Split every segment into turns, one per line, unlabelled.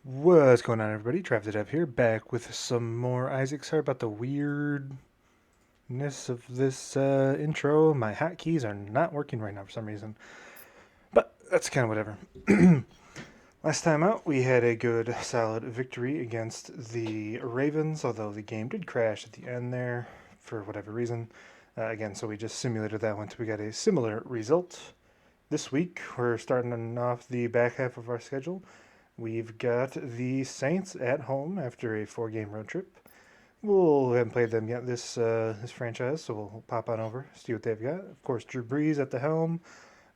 What's going on, everybody? Trav the Dev here, back with some more Isaac. Sorry about the weirdness of this intro. My hotkeys are not working right now for some reason, but that's kind of whatever. Last time out, we had a good, solid victory against the Ravens, although the game did crash at the end there for whatever reason. Again, so we just simulated that one, so we got a similar result. This week, we're starting off the back half of our schedule. We've got the Saints at home after a four-game road trip. We haven't played them yet this franchise, so we'll pop on over, see what they've got. Of course, Drew Brees at the helm.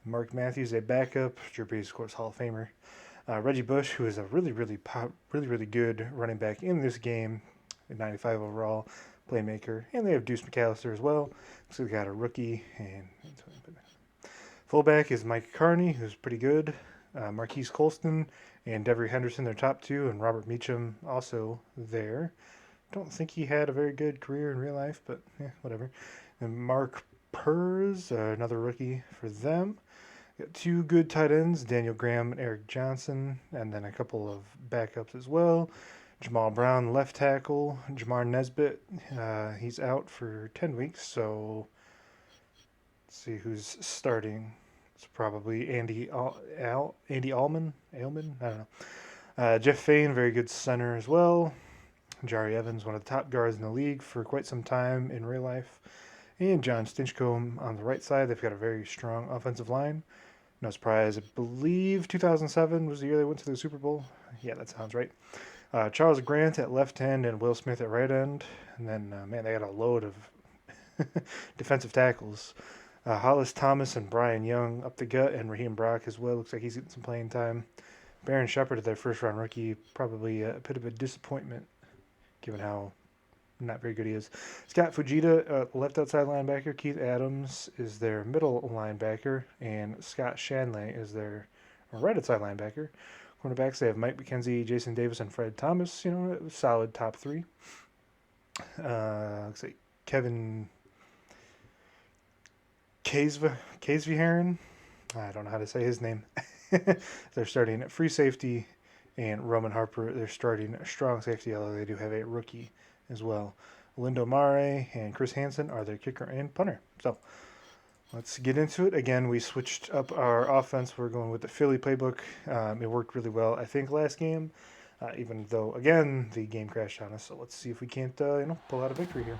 Mark Matthews, a backup. Drew Brees, of course, Hall of Famer. Reggie Bush, who is a really good running back in this game, a 95 overall playmaker, and they have Deuce McAllister as well. So we got a rookie, and fullback is Mike Carney, who's pretty good. Marquise Colston and Devery Henderson, their top two, and Robert Meacham also there. Don't think he had a very good career in real life, but yeah, whatever. And Mark Purz, another rookie for them. Got two good tight ends, Daniel Graham and Eric Johnson, and then a couple of backups as well. Jamal Brown, left tackle. Jamar Nesbitt, he's out for 10 weeks, so let's see who's starting. It's probably Andy Alman. I don't know. Jeff Fain, very good center as well. Jari Evans, one of the top guards in the league for quite some time in real life. And John Stinchcomb on the right side. They've got a very strong offensive line. No surprise. I believe 2007 was the year they went to the Super Bowl. Yeah, that sounds right. Charles Grant at left end and Will Smith at right end. And then, man, they got a load of defensive tackles. Hollis Thomas and Brian Young up the gut, and Raheem Brock as well. Looks like he's getting some playing time. Baron Shepard, their first round rookie, probably a bit of a disappointment given how not very good he is. Scott Fujita, left outside linebacker. Keith Adams is their middle linebacker, and Scott Shanley is their right outside linebacker. Cornerbacks, they have Mike McKenzie, Jason Davis, and Fred Thomas. You know, solid top three. Looks like Kevin Caseviharen. I don't know how to say his name. They're starting at free safety, and Roman Harper, they're starting strong safety, although they do have a rookie as well. Lindo Mare and Chris Hansen are their kicker and punter. So let's get into it. Again, we switched up our offense. We're going with the Philly playbook. It worked really well, I think, last game, even though, again, the game crashed on us. So let's see if we can't, pull out a victory here.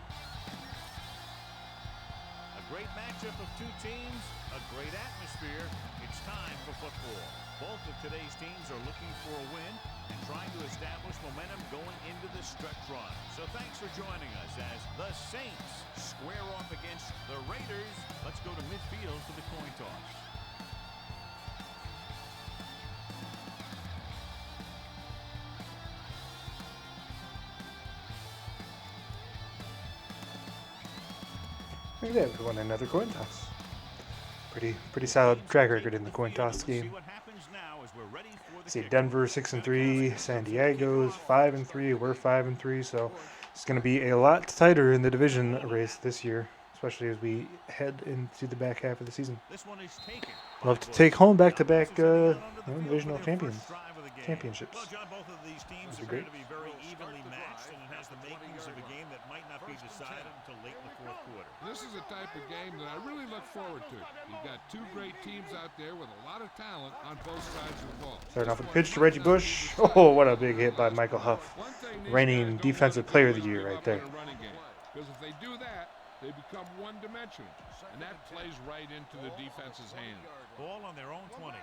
A great matchup of two teams, a great atmosphere. It's time for football. Both of today's teams are looking for a win and trying to establish momentum going into the stretch run. So thanks for joining us as the Saints square off against the Raiders. Let's go to midfield for the coin toss.
Look at that, we won another coin toss. Pretty solid track record in the coin toss game. See, Denver 6-3, San Diego's 5-3. We're 5-3, so it's going to be a lot tighter in the division race this year, especially as we head into the back half of the season. Love to take home back-to-back divisional championships. Would be great.
This is a type of game that I really look forward to. You've got two great teams out there with a lot of talent on both sides of the ball.
Starting off with a pitch to Reggie Bush. Oh, what a big hit by Michael Huff. Reigning Defensive Player of the Year right there.
Because if they do that, they become one-dimensional, and that plays right into the defense's hand.
Ball on their own 20.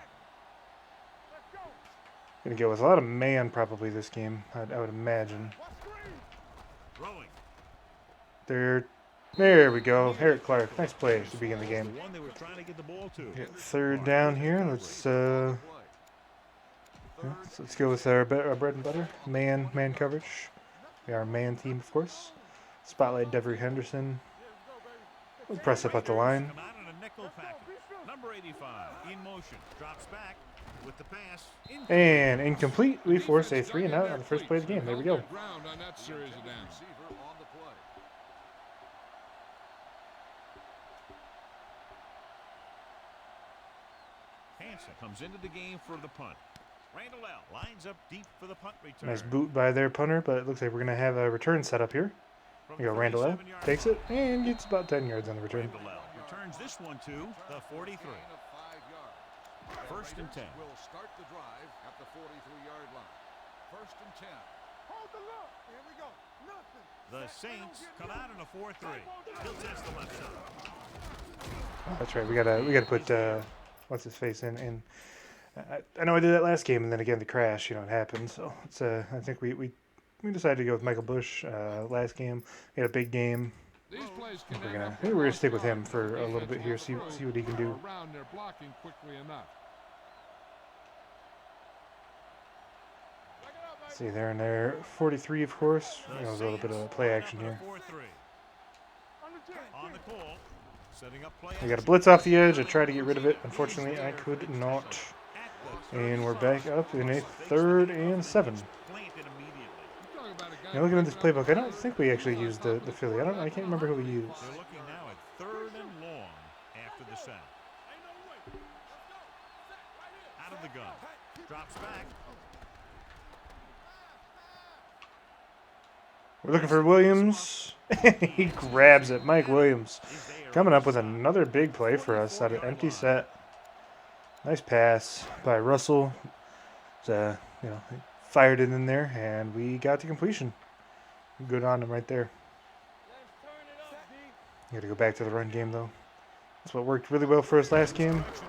Gonna go with a lot of man probably this game, I would imagine. There we go. Eric Clark, nice play to begin the game. Get third down here. Let's go with our bread and butter, man coverage. We are a man team, of course. Spotlight Devery Henderson. We'll press up at the line. And incomplete. We force a 3-and-out on the first play of the game. There we go.
Hansen comes into the game for the punt. Randall lines up deep for the punt return.
Nice boot by their punter, but it looks like we're going to have a return set up here.
From
We go
the
Randall
37-yard
takes
line.
it and gets about 10 yards on the return.
Randall returns this one to the 43. First and 10.
Will start the drive at the 43-yard line. First and 10. Hold the look. Here we go. Nothing.
The Saints come out in a 4-3. He'll test the left side.
Oh, that's right. We gotta put what's his face in. I know I did that last game, and then again the crash. You know, it happened. So it's I think we decided to go with Michael Bush last game. He had a big game.
These plays can
We're gonna stick with him for a little bit here. See what he can do.
Around their blocking quickly enough.
See there and there, 43 of course.
The
You know, there's a little bit of
Saints
play
line up
action
in a
here.
4-3. On the call, setting up play
We got a
action.
blitz off the edge. I tried to get rid of it. Unfortunately, I could not.
At the
And we're
35.
back up in a 3rd and 7.
Planted immediately.
Now looking at this playbook, I don't think we actually used the Philly. I can't remember who we used.
They're looking now at 3rd and long after the sack. Out of the gun. Drops back.
We're looking for Williams. He grabs it. Mike Williams coming up with another big play for us out of empty set. Nice pass by Russell. You know, fired it in there, and we got to completion. Good on him right there. Got to go back to the run game though. That's what worked really well for us last game.
So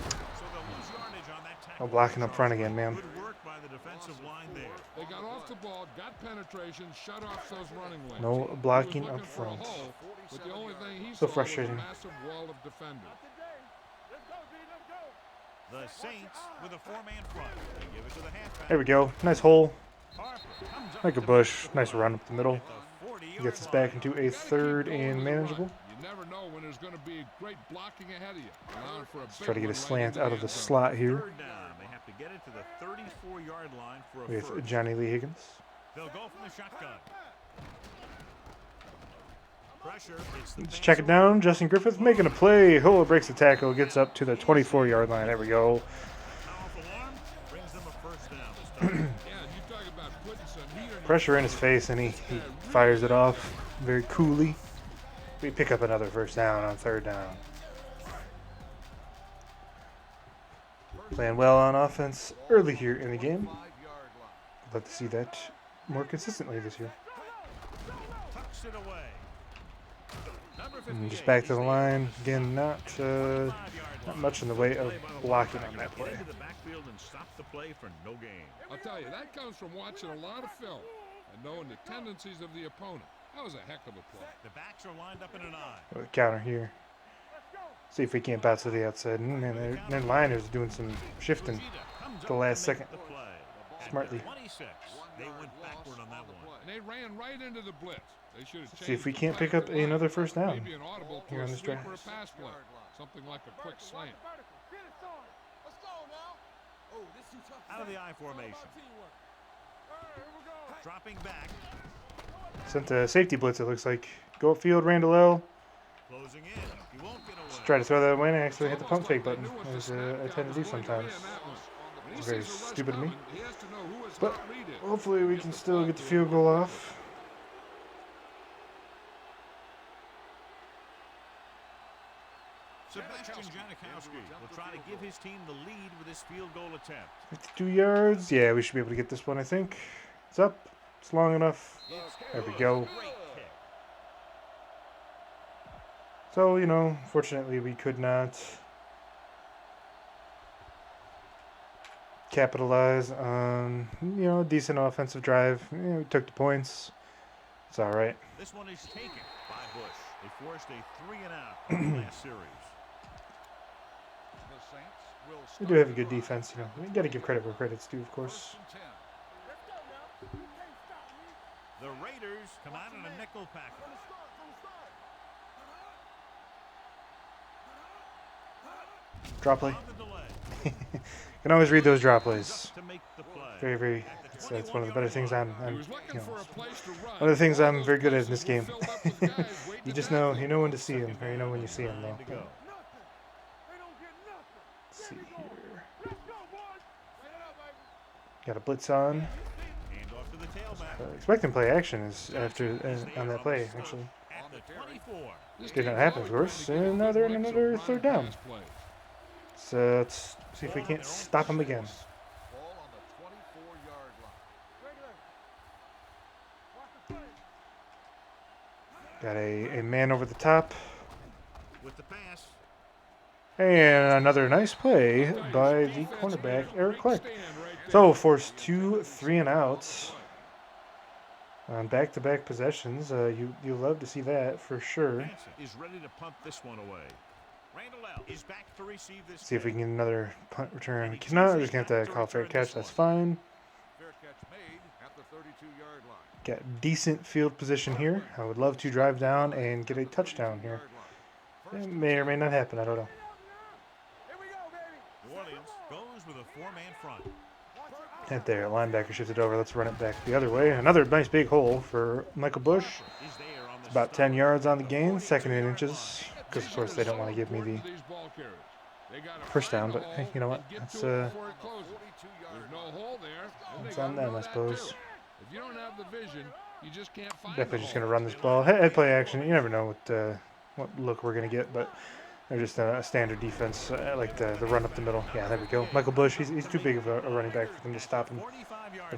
they'll lose yardage on that tackle.
No blocking up front again, man.
Good work by the defensive line there.
They got off the ball, got penetration, shut off those running lanes.
No
He
blocking
was
up
looking for a
front.
hole, but the only thing he
So
saw
frustrating.
was a massive wall of defenders.
The Saints with a 4-man front. They give it to the halfback.
There we go. Nice hole.
Harper comes up
Like a
to
bush.
make
Nice run up the middle.
at the 40-yard
Gets us
line.
back into a
Gotta keep
3rd
going
and
with the
manageable.
run. You never know when there's going to be great blocking ahead of you. Allowing for a
Let's
big
try to get
one
a slant
right
out
into
of the
end zone.
slot here
3rd down. They have to get it to the 34-yard line for a
with
first.
Johnny Lee Higgins.
They'll go from the shotgun. Pressure. It's the
Let's
pass
check it down. Justin Griffith making a play. Holo breaks the tackle. Gets up to the 24-yard line. There we go.
Powerful arm brings them a first down this time.
Yeah, you talk about putting some heat on
Pressure in his face, and he fires it off very coolly. We pick up another first down on 3rd down. Playing well on offense early here in the game.
5-yard line.
I'd love to see that more consistently this year.
Tucks it away. Number
And just
58,
back to the
he's
line. Again, not
5-yard line.
much in the way of
Play by the
blocking
fullback.
on that
Get
play.
into the backfield and stop the play for no gain.
I'll tell you, that comes from watching a lot of film and knowing the tendencies of the opponent. That was a heck of a play.
The backs are lined up in an eye.
Counter here. See if we can't bounce to the outside. Man, their line is doing some shifting.
Fujita comes
the
up
last
to make
second.
the play. At
Smartly.
the 26. They went backward on that one.
And they ran right into the blitz. They should have
See if
changed
we
the
can't
play
pick
of
up
their line.
another first down
Maybe an audible to
here
a
on this
sweep
drive.
or a pass play. Something like a quick slant.
Out of the I formation. Dropping back.
Sent a safety blitz, it looks like. Go upfield, Randall L.
Closing in. He won't get away.
Just try to throw that away and I actually hit the pump fake button, as I tend to do sometimes.
It's
very stupid of me.
He has to know who his
But
top read is.
hopefully we can still get the field goal off.
Sebastian Janikowski will try to give his team the lead with his field goal attempt.
52 yards. Yeah, we should be able to get this one, I think. It's up. It's long enough. There we go.
Great kick.
So, you know, fortunately we could not capitalize on, you know, a decent offensive drive. We took the points. It's all right.
This one is taken by Bush. They forced a 3-and-out in the last series.
We do have a good defense, you know. We got to give credit where credit's due, of course.
The Raiders come out in a nickel package.
Drop play.
On the delay.
Can always read those drop plays.
To make the play.
Very, very. That's one of the better things I'm
He was
you
looking
know,
for a place to run.
one of the things I'm very good at in this game.
Filled up with guys waiting
You
to
just
tackle.
know, you know when to see him, or you know when you see him,
Nine
though.
to go.
Let's see here. Got a blitz on.
And off to the tailback.
Expecting play action is after on that play, actually.
At the 24.
Did not happen, of course. And now they're in another third down. So let's see if we can't stop them again.
Ball on the 24-yard line.
Got a man over the top.
With the pass.
And another nice play by the cornerback, Eric Clark. So forced 2 3-and-outs on back-to-back possessions. You love to see that for sure.
Is ready to punt this one away. Randall is back to receive this.
See if we can get another punt return. We cannot. We're just going to have to call fair catch. That's fine.
Fair catch made at the 32-yard line.
Got decent field position here. I would love to drive down and get a touchdown here. It may or may not happen. I don't know.
New Orleans goes with a 4-man front.
Right there, linebacker shifted over. Let's run it back the other way. Another nice big hole for Michael Bush. It's about 10 yards on the gain, 2nd and inches. Because, of course, they don't want to give me the first down. But, hey, you know what? It's on them, I suppose.
If you don't have the vision, you just can't find
Definitely just going to run this ball. Head play action. You never know what look we're going to get. But they're just a standard defense. I like the run up the middle. Yeah, there we go. Michael Bush, he's too big of a running back for them to stop him. Or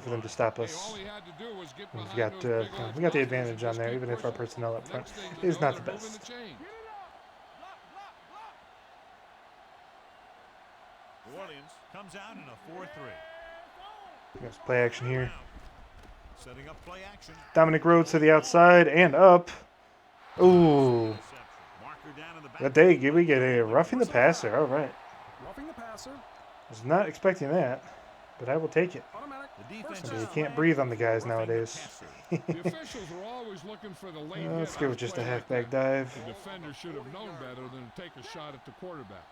for them to stop us. We got the advantage on there, even if our personnel up front is not the best.
New Orleans comes out in a 4-3.
There's play action here.
Setting up play action.
Dominic Rhodes to the outside and up. Ooh. But we get a roughing the passer. All right.
Roughing the passer.
Was not expecting that, but I will take it. I mean, you can't breathe on the guys nowadays. Let's give it just a halfback dive.
The defender should have known better than to take a shot at the quarterback.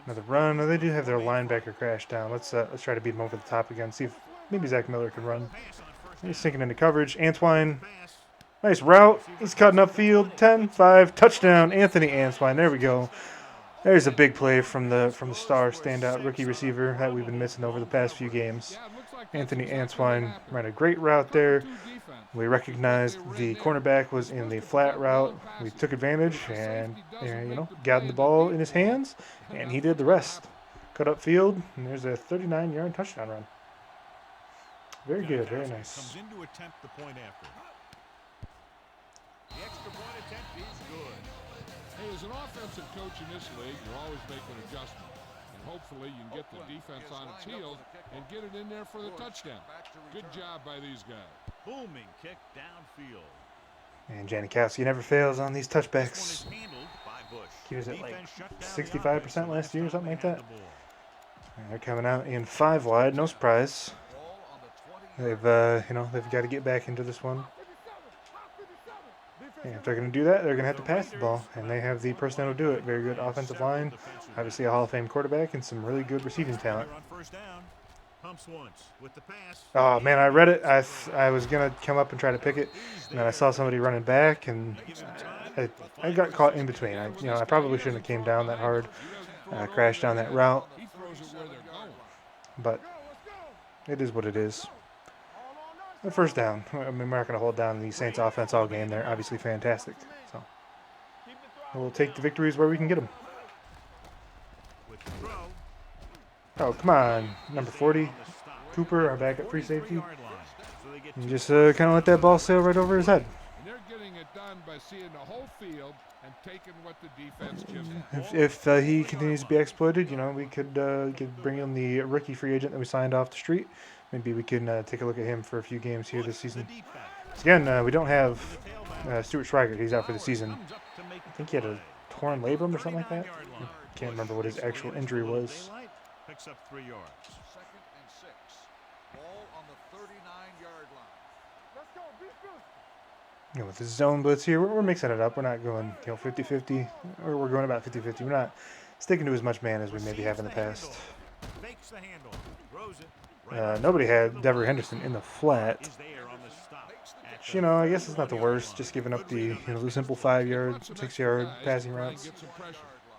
Another run. Oh, they do have their linebacker crash down. Let's try to beat them over the top again. See if maybe Zach Miller can run. He's sinking into coverage. Antwine. Nice route. He's cutting upfield. 10-5 touchdown. Anthony Antwine. There we go. There's a big play from the star standout rookie receiver that we've been missing over the past few games. Anthony Antwine ran a great route there. We recognized the cornerback was in the flat route. We took advantage and got the ball in his hands, and he did the rest. Cut upfield, and there's a 39-yard touchdown run. Very good, very nice.
Comes in to attempt the point after. The extra point attempt is good.
Hey, as an offensive coach in this league, you're always making adjustments. And hopefully you can get the defense on its heels and get it in there for the touchdown. Good job by these guys.
Booming kick downfield.
And Janikowski never fails on these touchbacks.
By Bush.
He was at like 65% last year or something like that. And they're coming out in 5 wide, no surprise. They've got to get back into this one. And if they're going to do that, they're going to have to pass the ball, and they have the personnel to do it. Very good offensive line, obviously a Hall of Fame quarterback, and some really good receiving talent. Oh man, I read it. I was going to come up and try to pick it, and then I saw somebody running back, and I got caught in between. I probably shouldn't have came down that hard, crashed down that route, but it is what it is. The first down. I mean, we're not going to hold down the Saints offense all game. They're obviously fantastic. So we'll take the victories where we can get them. Oh, come on. Number 40, Cooper, our backup free safety. And just kind of let that ball sail right over his head.
They're getting it done by seeing the whole field and taking what the defense gives them.
If he continues to be exploited, we could bring in the rookie free agent that we signed off the street. Maybe we can take a look at him for a few games here this season. Again, we don't have Stuart Schweigert. He's out for the season. I think he had a torn labrum or something like that. I can't remember what his actual injury was.
Picks up 3 yards.
2nd and 6. Ball on the 39-yard line.
With the zone blitz here, we're mixing it up. We're not going 50-50, or we're going about 50-50. We're not sticking to as much man as we maybe have in the past.
Fakes the handle. Throws it.
Nobody had Devery Henderson in the flat. Which, I guess it's not the worst. Just giving up the simple 5-yard, 6-yard passing routes.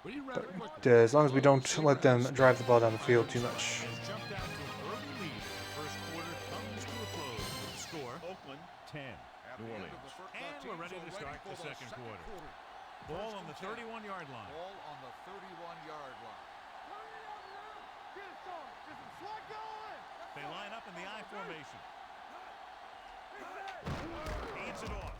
But he ran it quickly.
As long as we don't let them drive the ball down the field too much.
Has jumped out to an early lead. First quarter comes to a close with the score. Oakland 10, New Orleans. And we're ready to start the second quarter. Ball on the 31-yard line.
Ball on the 31-yard line.
They line up in the I formation. Hands it off.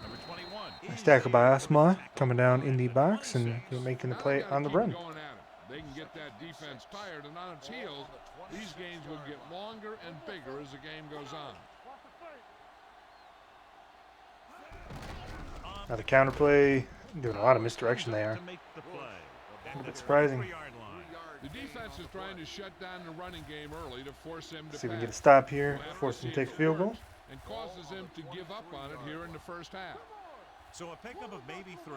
Number 21.
Nice tackle by Asma, coming down in the box and making the play on the run.
Going at it. They can get that defense tired, and on its heels, these games will get longer and bigger as the game goes on.
Now the counter play, doing a lot of misdirection there. A bit surprising.
The defense is trying to shut down the running game early to force him to
See if we can get a
pass.
stop here, force him to take a field goal.
And causes him to give up on it here in the first half.
So a pickup of maybe 3.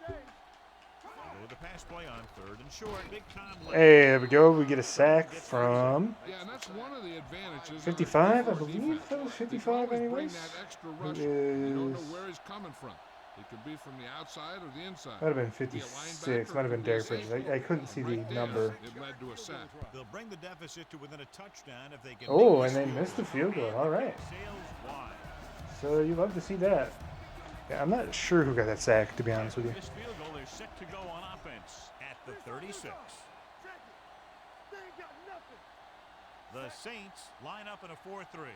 Go with the pass play on 3rd and short. Big time left.
Hey, there we go. We get a sack from
Yeah, and that's one of the advantages.
55, I
of the
believe.
defense.
That was
You can
55
always bring
anyways.
that extra
It
rush. You don't know
is-
where he's coming from. It could be from the outside or the inside.
Might have been
Could be a
56.
linebacker,
Might have been
could be a
Derek Fisher.
safety.
I couldn't see the
Right there,
number.
It led to a sack.
They'll bring the deficit to within a touchdown if they can.
Oh,
make
and they
this
missed the field goal. All right.
Sails wide.
So you love to see that. Yeah, I'm not sure who got that sack, to be honest with you.
This field goal is set to go on offense at the 36. The Saints line up in a 4-3.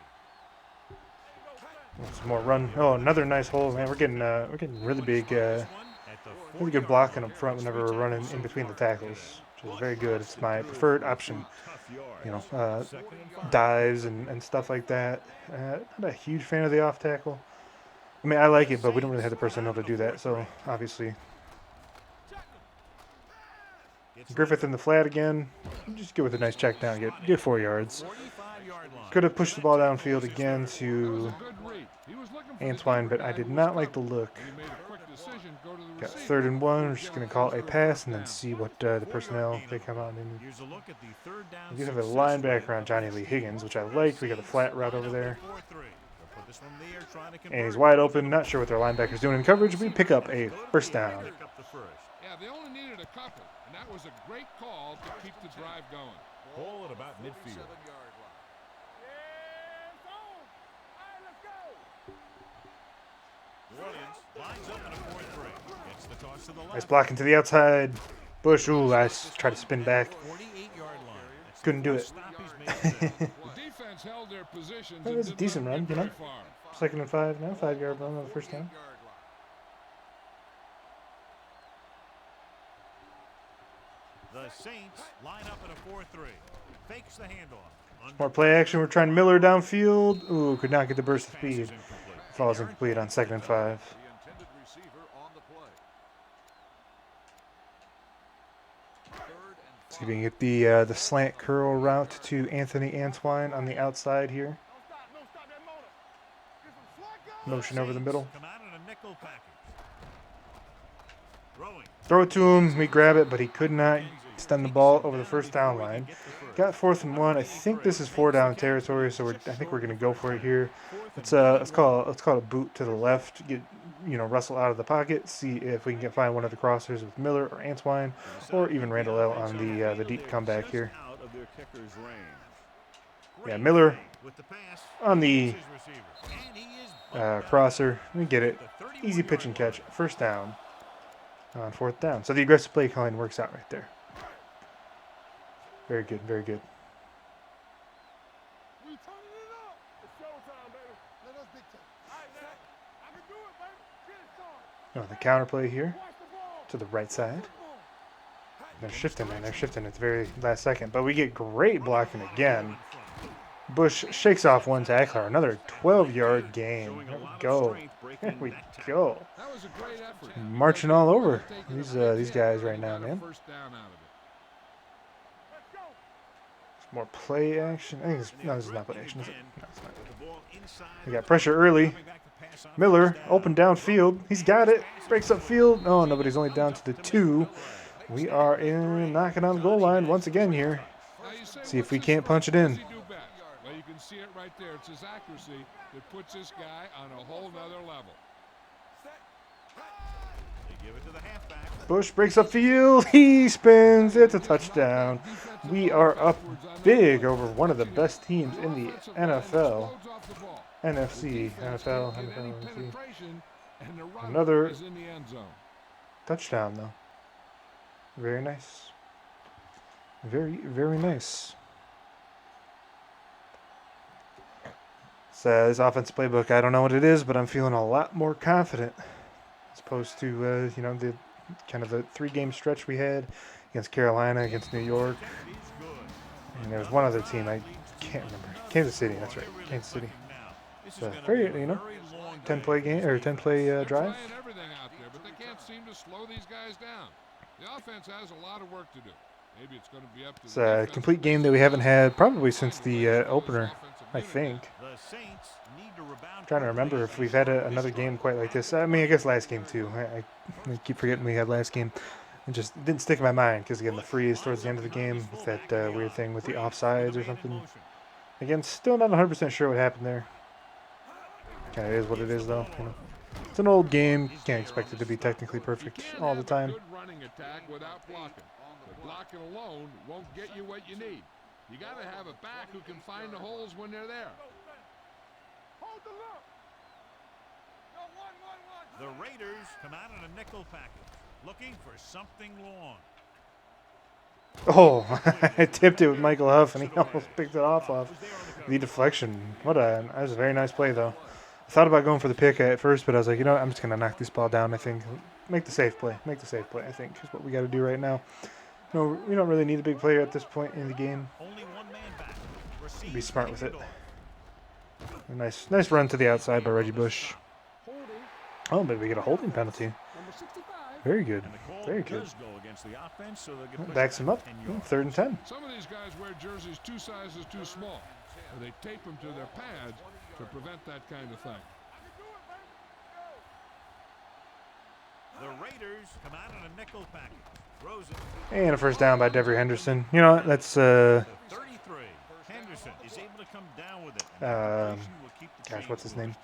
Some more run. Oh, another nice hole, man. We're getting really big, really good blocking up front whenever we're running in between the tackles, which is very good. It's my preferred option. You know, dives and stuff like that. Not a huge fan of the off tackle. I mean, I like it, but we don't really have the personnel to do that. So obviously, Griffith in the flat again. Just go with a nice check down. Get 4 yards.
45-yard line.
Could have pushed the ball downfield again to
Good read. He was looking for the
Antoine, but
guy
I did
who was
not like the
covered.
look.
And he made a quick decision, go to the
Got
receiver.
3rd and 1. We're just going to call a pass and then see what the personnel they come out in.
Here's a look at the third down.
We do have a linebacker on Johnny Lee Higgins, which I like. We got a flat route over there.
4-3. They'll put this one there, trying to
And he's
convert.
wide open. Not sure what their linebacker's doing in coverage. We pick up a first down.
Pick up the first.
Yeah, they only needed a couple, and that was a great call to keep the drive going.
Ball at about midfield.
47-yard line.
New Orleans lines up in a 4-3. Gets the toss to the left.
Nice blocking to the outside. Bush, ooh, I tried to spin back.
48-yard line. That's
Couldn't do
the
it.
stop he's made today.
The defense held their positions.
That
and
was a
did
decent
not
run,
get
you know?
very far.
2nd and 5 now. 5-yard run on the first down.
48-yard line.
The Saints line up in a 4-3. Fakes the handoff.
More play action. We're trying Miller downfield. Ooh, could not get the burst of speed. Falls incomplete on 2nd and 5.
The intended receiver on the play. 3rd and
See if we can get the slant curl route to Anthony Antoine on the outside here. Motion over the middle.
Come out in a nickel package. Throwing.
Throw it to him. We grab it, but he could not stem the ball over the first down line. Got 4th and 1. I think this is 4-down territory, so I think we're going to go for it here. Let's call it a boot to the left. Get Russell out of the pocket. See if we can find one of the crossers with Miller or Antoine, or even Randall L on the deep comeback here.
Out of their kicker's range.
Yeah, Miller
With the pass.
on the
His receiver. And he is
crosser. We get it. Easy pitch and catch. First down on 4th down. So the aggressive play calling works out right there. Very good, very good. Oh, the counter play here to the right side. They're shifting, man. They're shifting at the very last second. But we get great blocking again. Bush shakes off one tackler. Another 12-yard gain. There we go. There we go.
That was a great effort.
Marching all over these guys right now, man.
First down out of it.
More play action. I think no, this is not play action, is it? No, it's not. We got pressure early. Miller, open downfield. He's got it. Breaks up field. Oh, no, but he's only down to the 2. We are knocking on the goal line once again here.
Now you say,
See if
what's
we
this-
can't punch it
what
in.
does he do best? Well, you can see it right there. It's his accuracy that puts this guy on a whole nother level.
Give it to the halfback.
Bush breaks up field. He spins. It's a touchdown. We are up big over one of the best teams in the NFL. NFC, NFL, NFL, NFC. Another touchdown, though. Very nice. Very, very nice. So this offensive playbook, I don't know what it is, but I'm feeling a lot more confident as opposed to, you know, the kind of the 3-game stretch we had against Carolina, against New York. And there was one other team, I can't remember. Kansas City, that's right. Kansas City. So very, you know, 10-play game or 10-play drive.
Everything out there, but they can't seem to slow these guys down. The offense has a lot of work to do. Maybe it's going to be up to
It's a complete game that we haven't had probably since the opener, I think. Trying to remember if we've had another game quite like this. I mean, I guess last game too. I keep forgetting we had last game. It just didn't stick in my mind because again the freeze towards the end of the game with that weird thing with the offsides or something. Again, still not 100% sure what happened there. Kind of is what it is though. You know, it's an old game. Can't expect it to be technically perfect all the time.
Good running attack without blocking. But blocking alone won't get you what you need. You got to have a back who can find the holes when they're there.
The Raiders come out in a nickel package, looking for something long.
Oh, I tipped it with Michael Huff, and he almost picked it off the deflection. That was a very nice play, though. I thought about going for the pick at first, but I was like, you know what, I'm just going to knock this ball down, I think. Make the safe play. Make the safe play, I think, is what we got to do right now. No, we don't really need a big player at this point in the game.
Only one man back.
Be smart with it. A nice run to the outside by Reggie Bush. Oh, but we get a holding penalty. Very good. Very good. Backs him up. 3rd and 10.
Some of these guys wear jerseys 2 sizes too small, and they tape them to their pads to prevent that kind of thing.
The Raiders come out in a nickel package.
And a first down by Devery Henderson. You know, that's
33. Henderson is able to come down with it.
Gosh, what's his name?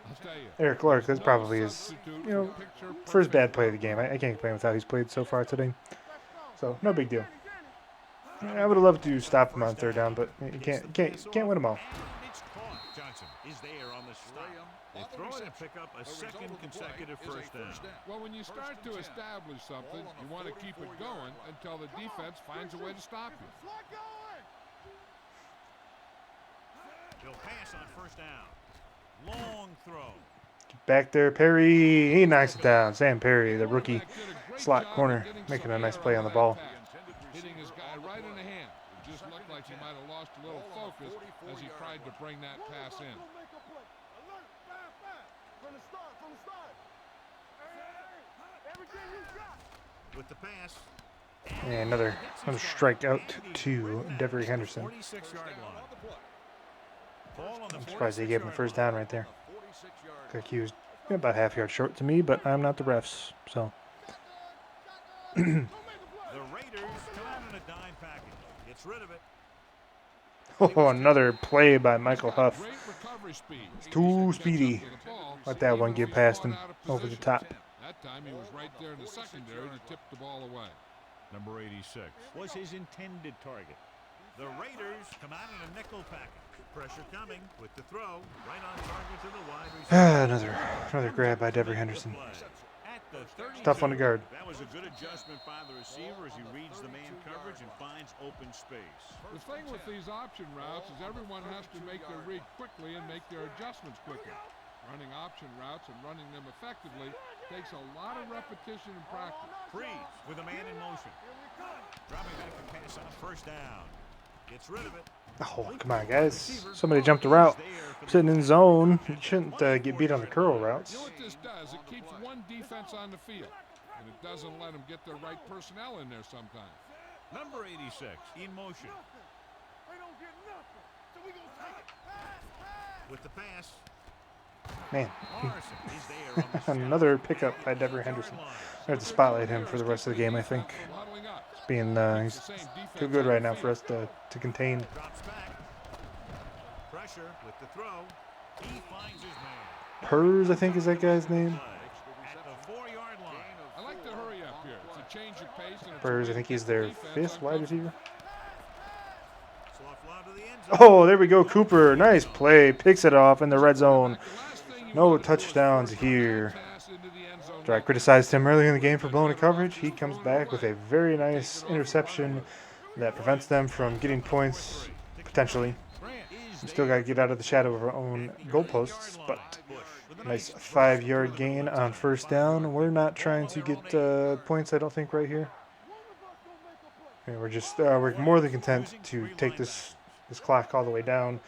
Eric Clark. That's probably his, you know, first bad play of the game. I can't complain with how he's played so far today. So no big deal. I would have loved to stop him on 3rd down, but you can't win them all.
Johnson is there on the stop. They throw it and pick up a 2nd consecutive first down.
Well, when you start to establish something, you want to keep it going until the defense finds a way to stop you.
He'll pass on 1st down. Long throw.
Back there, Perry. He knocks it down. Sam Perry, the rookie slot corner, making a nice play on the ball.
Hitting his guy right in the hand. It just looked like he might have lost a little focus as he tried to bring that pass in.
With the pass.
And another strikeout to Devery Henderson.
46-yard line.
I'm surprised they gave him a first down right there. Like he was about half yard short to me, but I'm not the refs, so.
The Raiders come out in a dime package. Gets rid of it.
Oh, another play by Michael Huff. It's too speedy. Let that one get past him over the top.
That time he was right there in the secondary to tip the ball away.
Number 86 was his intended target. The Raiders come out in a nickel package. Pressure coming with the throw. Right on target to the wide receiver.
Another grab by Devery Henderson.
At the 32,
Tough one to guard.
That was a good adjustment by the receiver as he reads the man coverage and finds open space.
The thing with these option routes is everyone has to make their read quickly and make their adjustments quickly. Running option routes and running them effectively takes a lot of repetition and practice.
Freeze with a man in motion. Dropping back to pass on 1st down. Gets rid of it.
Oh, come on, guys. Somebody jumped the route. Sitting in zone. You shouldn't get beat on the curl routes.
You know what this does? It keeps one defense on the field, and it doesn't let them get the right personnel in there sometimes.
Number 86 in motion. With the pass.
Man. Another pickup by Devery Henderson. I have to spotlight him for the rest of the game, I think. He's too good right now for us to contain.
Drops back. Pressure with the throw. He finds his man.
Purrs, I think, is that guy's name.
At the 4-yard line.
I like to hurry change of pace and it's a
Spurs,
way
I
to
think
get
he's
the
their
defense
5th wide
uncomfortable.
receiver.
Soft lob to the end zone.
Oh, there we go. Cooper, nice play. Picks it off in the red zone.
The last thing you
No
want to do is
touchdowns
force a bad
here.
pass into the end zone
So I
like that.
criticized him earlier in the game for
That
blowing a
better off
coverage. He
just
comes
throwing it
back with
away.
a very
Take
nice
it off and run
interception
with it.
that prevents them from getting points, potentially. We still got to get out of the shadow of our own goalposts, but nice 5-yard gain on first down. We're not trying to get points, I don't think, right here. And we're more than content to take this clock all the way down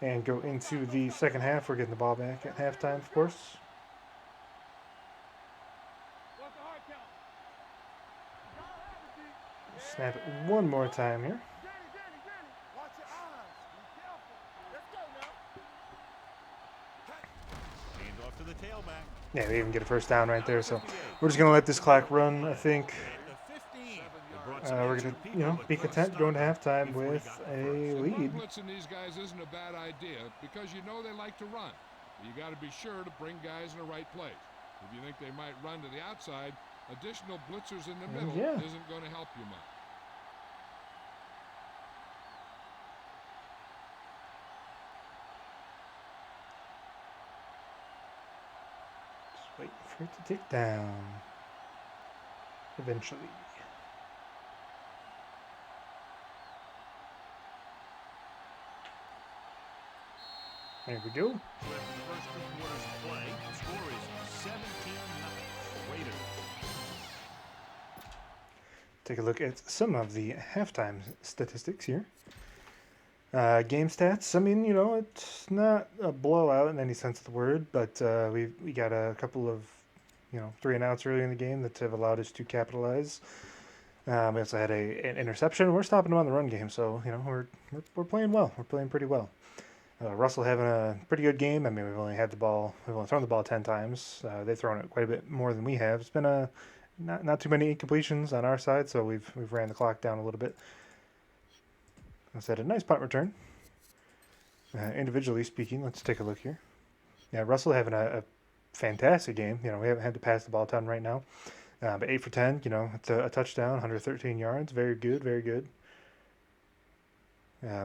and go into the second half. We're getting the ball back at halftime, of course. Snap it one more time here.
Hand off to the tailback.
Yeah, they even get a first down right there. So we're just gonna let this clock run. I think
At the 15. They brought some
we're
extra
gonna,
people, but
be
couldn't
content
stop
going to
him
halftime
before he
with
got there
a
first.
lead.
Blitzing these guys isn't a bad idea because you know they like to run. You got to be sure to bring guys in the right place. If you think they might run to the outside, additional blitzers in the middle
yeah.
isn't going to help you much.
Just wait for it to tick down. Eventually. There we go.
Left in the first 2 quarters of play. The score is 17-0. Raiders.
Take a look at some of the halftime statistics here. Game stats. I mean, it's not a blowout in any sense of the word, but we got a couple of 3 and outs early in the game that have allowed us to capitalize. We also had an interception. We're stopping them on the run game, so we're playing well. We're playing pretty well. Russell having a pretty good game. I mean, we've only thrown the ball 10 times. They've thrown it quite a bit more than we have. It's been not too many incompletions on our side, so we've ran the clock down a little bit. I said a nice punt return. Individually speaking, let's take a look here. Yeah, Russell having a fantastic game. We haven't had to pass the ball a ton right now. But 8 for 10, it's a touchdown, 113 yards. Very good, very good.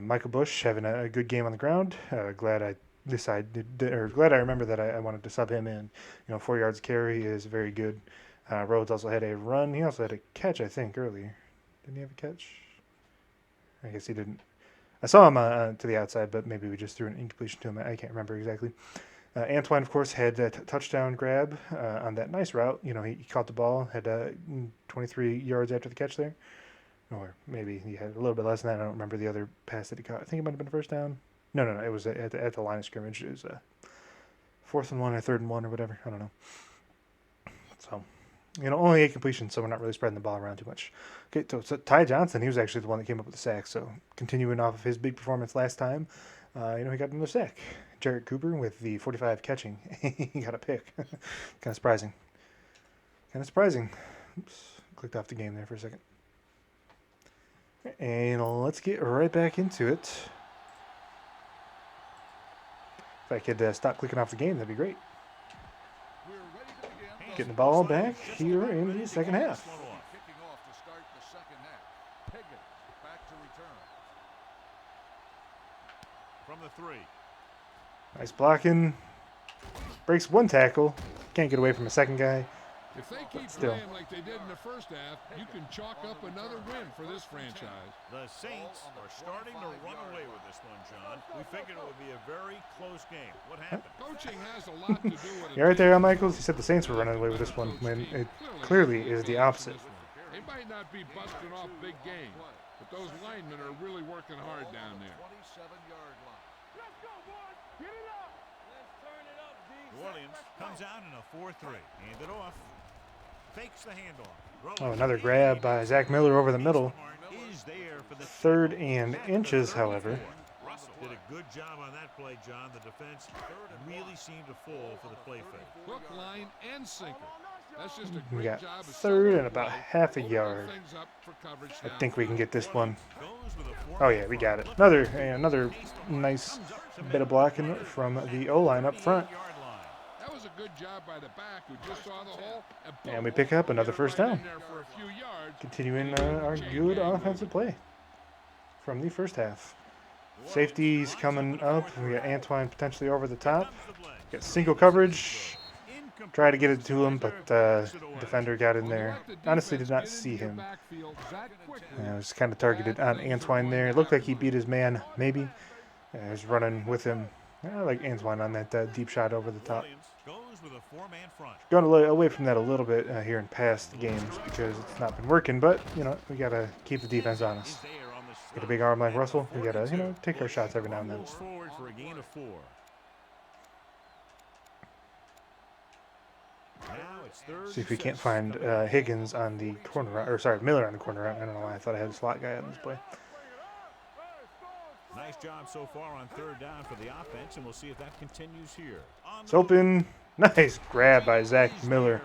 Michael Bush having a good game on the ground. Glad I remember that I wanted to sub him in. 4 yards carry is very good. Rhodes also had a run. He also had a catch, I think, earlier. Didn't he have a catch? I guess he didn't. I saw him to the outside, but maybe we just threw an incompletion to him. I can't remember exactly. Antoine, of course, had a touchdown grab on that nice route. He caught the ball, had 23 yards after the catch there. Or maybe he had a little bit less than that. I don't remember the other pass that he caught. I think it might have been a first down. No. It was at the line of scrimmage. It was a 4th and 1 or 3rd and 1 or whatever. I don't know. So, only 8 completions, so we're not really spreading the ball around too much. Okay, so Ty Johnson, he was actually the one that came up with the sack. So, continuing off of his big performance last time, he got another sack. Jarrett Cooper with the 45 catching. He got a pick. Kind of surprising. Oops, clicked off the game there for a second. And let's get right back into it. If I could stop clicking off the game, that'd be great.
We're ready to begin.
Getting the ball back here in the second half.
Kicking off to start the second half. Piggott back to return.
From the 3.
Nice blocking. Breaks one tackle. Can't get away from a second guy.
If they keep
Still.
playing like they did in the first half, you can chalk up another win for this franchise.
The Saints are starting to run away with this one, John. We figured it would be a very close game. What happened?
Coaching has a lot to do with it.
Yeah, right there, Michaels. He said the Saints were running away with this one when it clearly is the opposite.
They might not be busting off big games, but those linemen are really working hard down there.
27-yard line.
Let's go, boys. Get it up. Let's turn it up, D.
New Orleans comes out in a 4-3. Hand it off. Fakes the handoff.
Oh, another grab by Zach Miller over the middle.
Is there for the
3rd and inches, however.
Russell did a good job on that play, John. The defense really seemed to fall for the play fake.
Hook, line, and sinker. That's just a
We
great
got
job of
3rd and
setting
about
the play,
half a
opening
yard.
things up for coverage
I think we can get this one.
Goes with a
Oh yeah, we got it. Another nice bit of blocking from the O-line up front.
That was a good job by the back who just saw the hole.
And we pick up another first down.
In there for a few yards.
Continuing our good offensive play from the first half. Safety's coming up. We got Antoine potentially over the top. Got single coverage. Try to get it to him, but defender got in there. Honestly, did not see him. I was kind of targeted on Antoine there. It looked like he beat his man, maybe. I was running with him. I like Antoine on that deep shot over the top. Going away from that a little bit here in past games because it's not been working, but, you know, we got to keep the defense on us. Get a big arm like Russell. We got to, you know, take our shots every now and then. See if we can't find Higgins on the corner route, or sorry, Miller on the corner route. I don't know why I thought I had a slot guy on this play.
Nice job so far on third down for the offense, and we'll see if that continues here.
It's open. Nice grab by Zach Miller.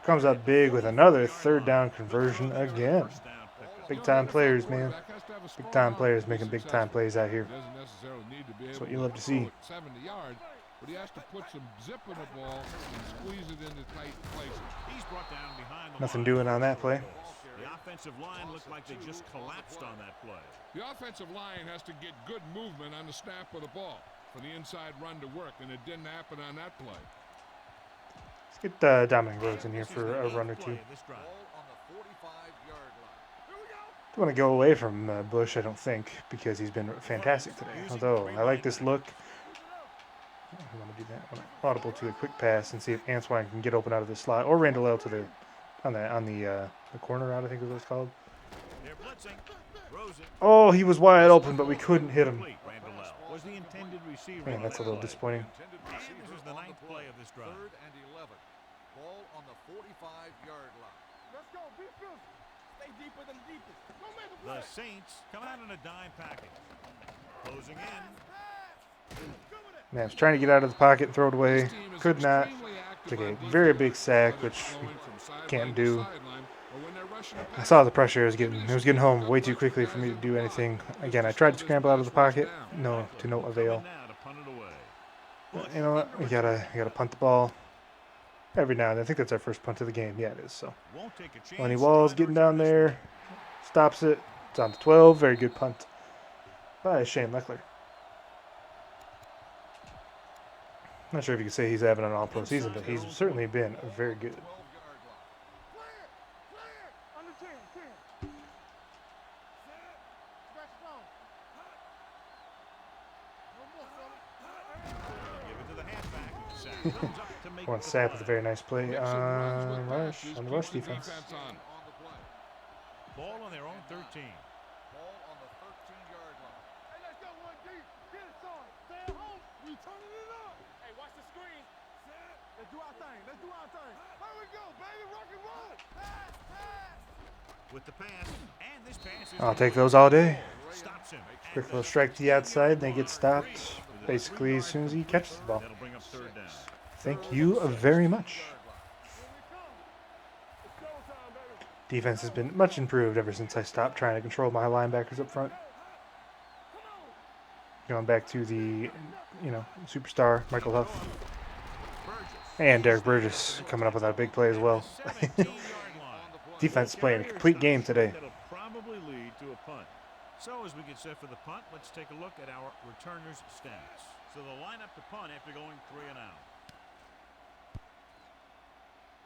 Comes up big with another third down conversion again. Big time players, man. Big time players making big time plays out here. That's what you love to see.
But he has to put some zip in the ball and squeeze it into tight places.
He's brought down behind the
Nothing doing on that play.
The offensive line looked like they just collapsed on that play.
The offensive line has to get good movement on the snap of the ball for the inside run to work, and it didn't happen on that play.
Let's get Dominic Rhodes in here for a run or two. Don't want to go away from Bush, I don't think, because he's been fantastic today. Although I like this look. I want to do that. I want to audible to a quick pass and see if Antoine can get open out of the slot, or Randall L to the on the corner route, I think is what it's called. Oh, he was wide open, but we couldn't hit him. Man, that's a little disappointing.
This is the ninth play of this drive.
3rd and 11. Ball on the 45-yard line.
Let's go. Be fierce. Stay deeper than the deepest. Don't make a play.
The Saints come out in a dime package. Closing in.
Man, I was trying to get out of the pocket and throw it away. Could not. Took a very big sack, which we can't do. I saw the pressure. It was getting home way too quickly for me to do anything. Again, I tried to scramble out of the pocket. No, to no avail. But you know what? We gotta punt the ball every now and then. I think that's our first punt of the game. Yeah, it is. So Lenny Walls getting down there, stops it. It's on the 12. Very good punt by Shane Leckler. Not sure if you could say he's having an all-pro season, but he's certainly been very good. One Sapp with a very nice play on the rush defense.
Ball on their own 13.
Ball on the 13-yard line.
Hey, let's go one deep. Get it, son. Stay at home. We turning it up. Hey, watch the screen. Let's do our thing. Let's do our thing. Here we go, baby. Rock and roll. Pass, pass.
With the pass, and this pass is
I'll take those all day.
stops him.
Quick little strike to the outside, then get stopped basically as soon as he catches the ball.
That'll bring up third down.
Thank you very much. Defense has been much improved ever since I stopped trying to control my linebackers up front. Going back to the, superstar Michael Huff. And Derek Burgess coming up with that big play as well. Defense is playing a complete game today.
That'll probably lead to a punt. So as we get set for the punt, let's take a look at our returners' stats. So they'll line up to punt after going 3 and out.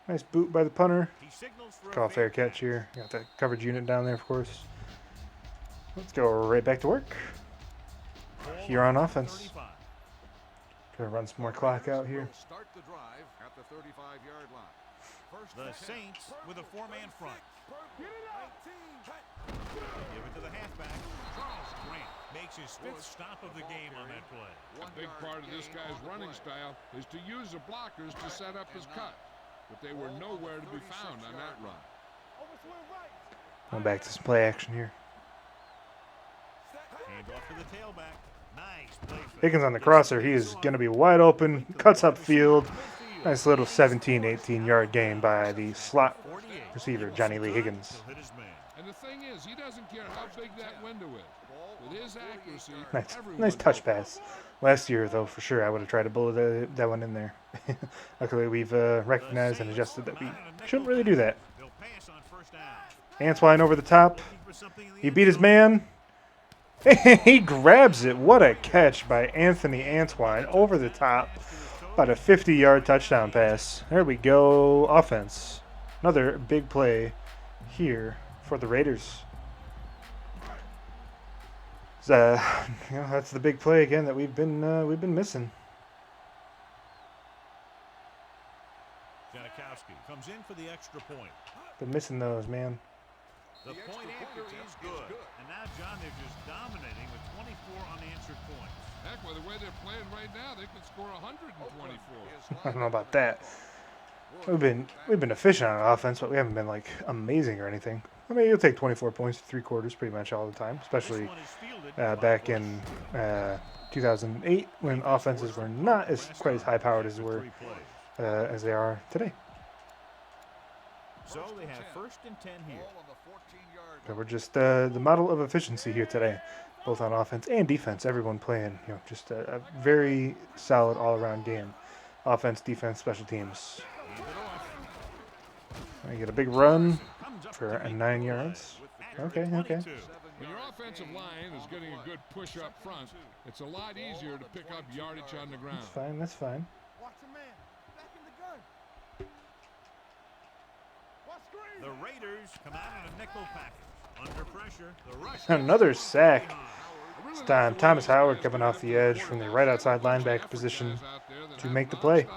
Nice boot by the punter.
He signals for
Call fair catch here. Got that coverage unit down there, of course. Let's go right back to work. Here on offense. Gonna run some more clock out here.
Start the drive at the 35-yard line.
The Saints with a 4-man front. Give it to the halfback. Charles Grant makes his 5th stop of the game on that play.
A big part of this guy's running style is to use the blockers to set up his cut. But they were nowhere to be found on that run.
Going back to some play action here.
Hand off to the tailback. Nice play.
Higgins on the crosser. He is going to be wide open. Cuts up field. Nice little 17, 18-yard gain by the slot receiver, Johnny Lee Higgins.
And the thing is, he doesn't care how big that window is. With his accuracy,
Nice touch pass. Last year, though, for sure, I would have tried to bullet that one in there. Luckily, we've recognized and adjusted that we shouldn't really do that.
They'll pass on first down.
Antwine over the top.
Looking for something in the
He
end
beat his
zone.
man. He grabs it. What a catch by Anthony Antwine over the top. About a 50-yard touchdown pass. There we go. Offense. Another big play here for the Raiders. That's the big play again that we've been missing.
Janikowski comes in for the extra point.
Been missing those, man.
The point after is good. And now, John, they're just dominating with 24 unanswered points.
Heck, with the way they're playing right now, they could score 124.
I don't know about that. We've been efficient on offense, but we haven't been like amazing or anything. I mean, you'll take 24 points to 3 quarters pretty much all the time, especially back in 2008 when offenses were not quite as high powered as they are today.
So they have 1st and 10 here.
So we're just the model of efficiency here today, both on offense and defense. Everyone playing, just a very solid all-around game. Offense, defense, special teams. I get a big run for 9 yards. Okay.
When your offensive line is getting a good push up front, it's a lot easier to pick up yardage on the ground.
That's fine.
Watch the man. Back in the gun. Watch screen.
The Raiders come out in a nickel package. Under pressure, the rush.
Another sack. This time, Thomas Howard coming off the edge from the right outside linebacker position to make the play.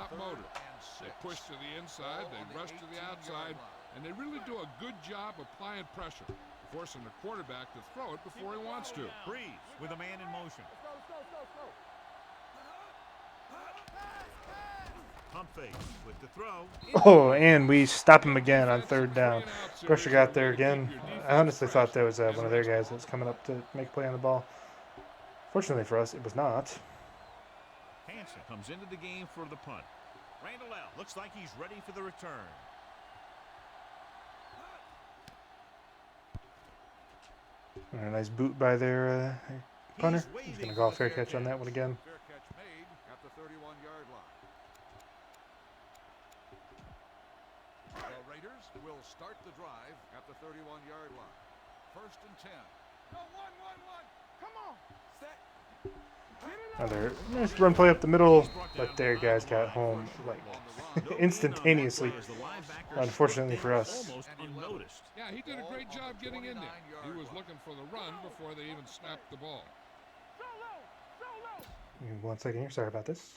They push to the inside, they rush to the outside, and they really do a good job applying pressure, forcing the quarterback to throw it before he wants to.
Breeze with a man in motion. Pump fake with the throw.
Oh, and we stop him again on 3rd down. Pressure got there again. I honestly thought that was one of their guys that was coming up to make a play on the ball. Fortunately for us, it was not.
Hansen comes into the game for the punt. Randall out. Looks like he's ready for the return.
And a nice boot by their punter. He's going to call a fair catch on that one again.
Fair catch made at the 31-yard line. The Raiders will start the drive at the 31-yard line. 1st and 10.
Go, one. Come on. Set.
Another nice run play up the middle, but their guys got home like instantaneously. Unfortunately for us.
Almost unnoticed.
Yeah, he did a great job getting in there. He was looking for the run before they even snapped the ball.
Give me 1 second here. Sorry about this.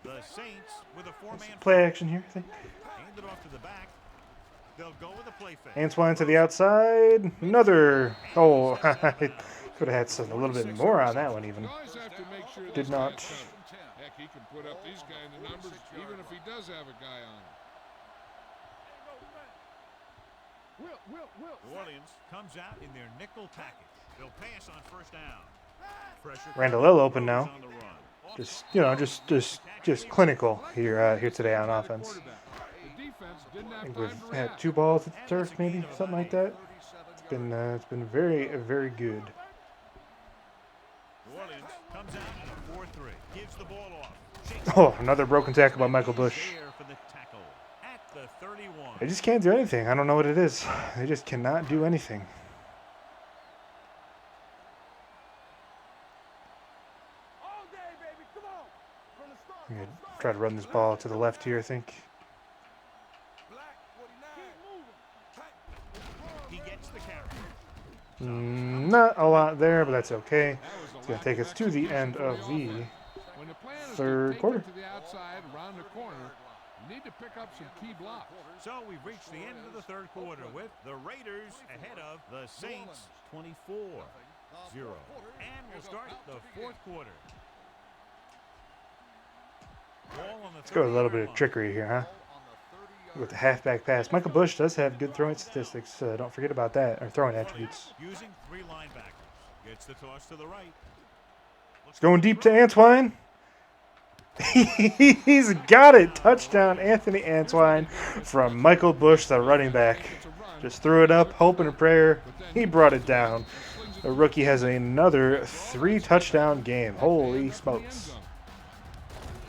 The Saints with a 4-man
Play action here, I think.
hand it off to the back. They'll go with a play fake.
Antwine to the outside. Another. Oh, I could have had a little bit more on that one even.
You always have to make sure
Did
this
not.
guy's covered. Heck, he can put up these kind of numbers even if he does have a guy on him.
New Orleans comes out in their nickel package. They'll pass on 1st down. Pressure.
Randall Lill open now.
On the run.
Just clinical here today on offense.
The defense didn't
I
have
think
time
we've
to
had
react.
2 balls at the turf, maybe something like that. It's been very good.
New Orleans comes out in a 4-3. Gives the ball off.
Oh, another broken tackle by Michael Bush.
There for the tackle at the 31.
They just can't do anything. I don't know what it is. They just cannot do anything.
All day, baby. Come on. From the start.
I'm gonna try to run this ball to the left here, I think.
Black 49.
He gets the carry.
Not a lot there, but that's okay. It's going to take us to the end of the
When the plan is to
3rd
take
quarter.
it to the outside, around the corner, you need to pick up some key blocks.
So we've reached the end of the 3rd quarter with the Raiders ahead of the Saints 24-0. And we'll start the 4th quarter.
Let's go with a little bit of trickery here, huh? With the halfback pass. Michael Bush does have good throwing statistics. Don't forget about that, or throwing attributes.
Using 3 linebackers. Gets the toss to the right.
It's going deep to Antwine. He's got it. Touchdown, Anthony Antwine from Michael Bush, the running back. Just threw it up, hoping and prayer. He brought it down. The rookie has another 3-touchdown game. Holy smokes.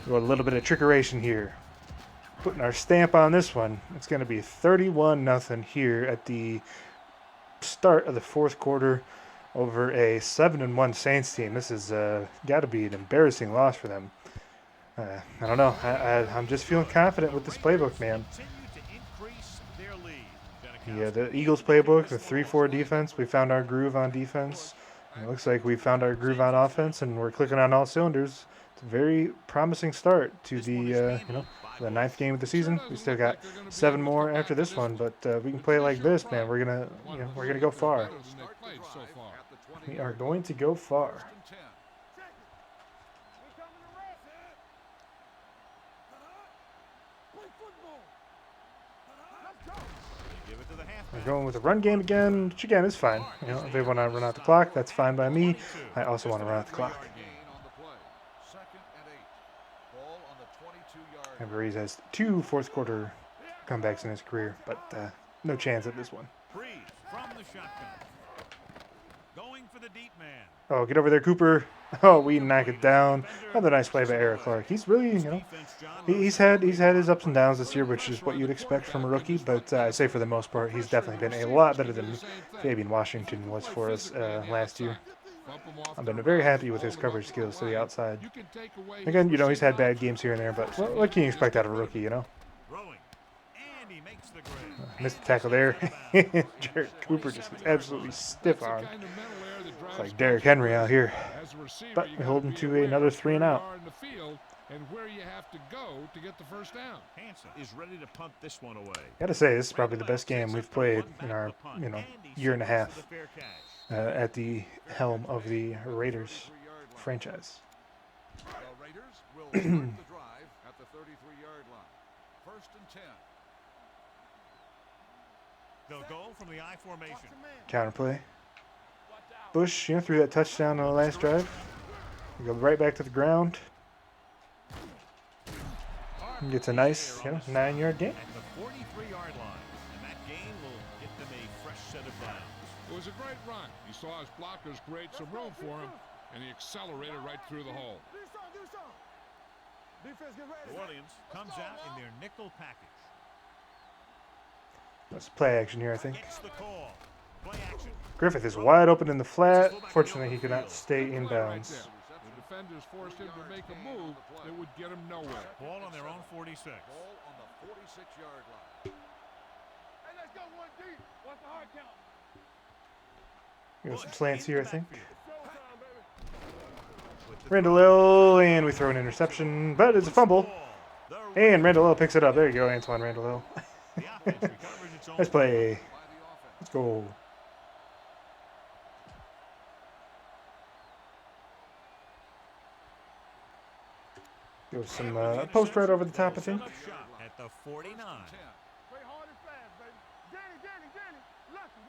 Got a little bit of trickeration here. Putting our stamp on this one. It's going to be 31-0 here at the start of the fourth quarter over a 7-1 Saints team. This has got to be an embarrassing loss for them. I don't know. I'm just feeling confident with this playbook, man. Yeah, the Eagles playbook, the 3-4 defense. We found our groove on defense. It looks like we found our groove on offense, and we're clicking on all cylinders. It's a very promising start to the the 9th game of the season. We still got 7 more after this one, but we can play like this, man. We're gonna go far. We are going to go far. We're going with a run game again, which again is fine. If they want to run out the clock, that's fine by me. I also want to run out the clock. Everett has 2 fourth quarter comebacks in his career, but no chance at this one. Oh, get over there, Cooper. Oh, we knock it down. Another nice play by Eric Clark. He's really, he's had his ups and downs this year, which is what you'd expect from a rookie. But I say for the most part, he's definitely been a lot better than Fabian Washington was for us last year. I've been very happy with his coverage skills to the outside. Again, he's had bad games here and there, but what can you expect out of a rookie, Missed the tackle there. Jared Cooper just gets absolutely stiff on. It's like Derrick Henry out here. But we hold him to another 3 and out.
And where you have to go to get the first down.
Hansen is ready to punt this one away.
Gotta say, this is probably the best game we've played in our, year and a half at the helm of the Raiders franchise.
The Raiders will start the drive at the 33-yard line. 1st and 10.
They'll go from the I formation.
Counterplay. Bush, threw that touchdown on the last drive. We go right back to the ground. And gets a nice, 9-yard gain.
At the 43-yard line, and that gain will get them a fresh set of downs.
It was a great run. He saw his blockers create some room for him, and he accelerated right through the hole.
New Orleans comes out in their nickel package.
That's play action here, I think.
It's the call. Play action.
Griffith is wide open in the flat. Fortunately, he could not stay in bounds.
The defenders forced him to make a move that would get him nowhere.
Ball on their own 46.
Ball on the 46-yard line.
Hey, let's go 1 deep. What's the hard count?
Got some slants here, I think.
Showtime, baby.
Randall, and we throw an interception, but it's a fumble. And Randall picks it up. There you go, Antoine Randall. Nice play. Let's go. Go some post right over the top, I think.
At the 49.
Play hard and fast, baby. Danny. Lucky.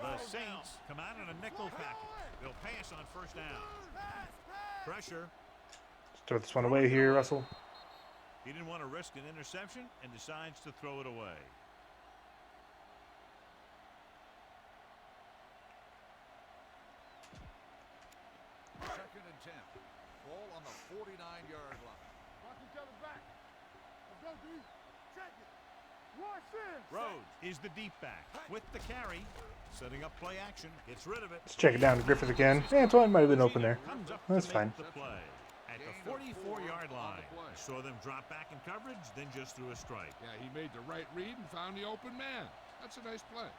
The Saints come out in a nickel package. They'll pass on 1st down. Pressure.
Let's throw this one away here, Russell.
He didn't want to risk an interception and decides to throw it away.
Second and 10. Ball on the 49-yard line.
Watch each other back. Let's go, D. Check it. Watch this.
Rhodes is the deep back with the carry. Setting up play action. Gets rid of it.
Let's check it down to Griffith again. Antoine might have been open there. That's fine.
The play. At the 44-yard line. Saw them drop back in coverage, then just threw a strike.
Yeah, he made the right read and found the open man. That's a nice play.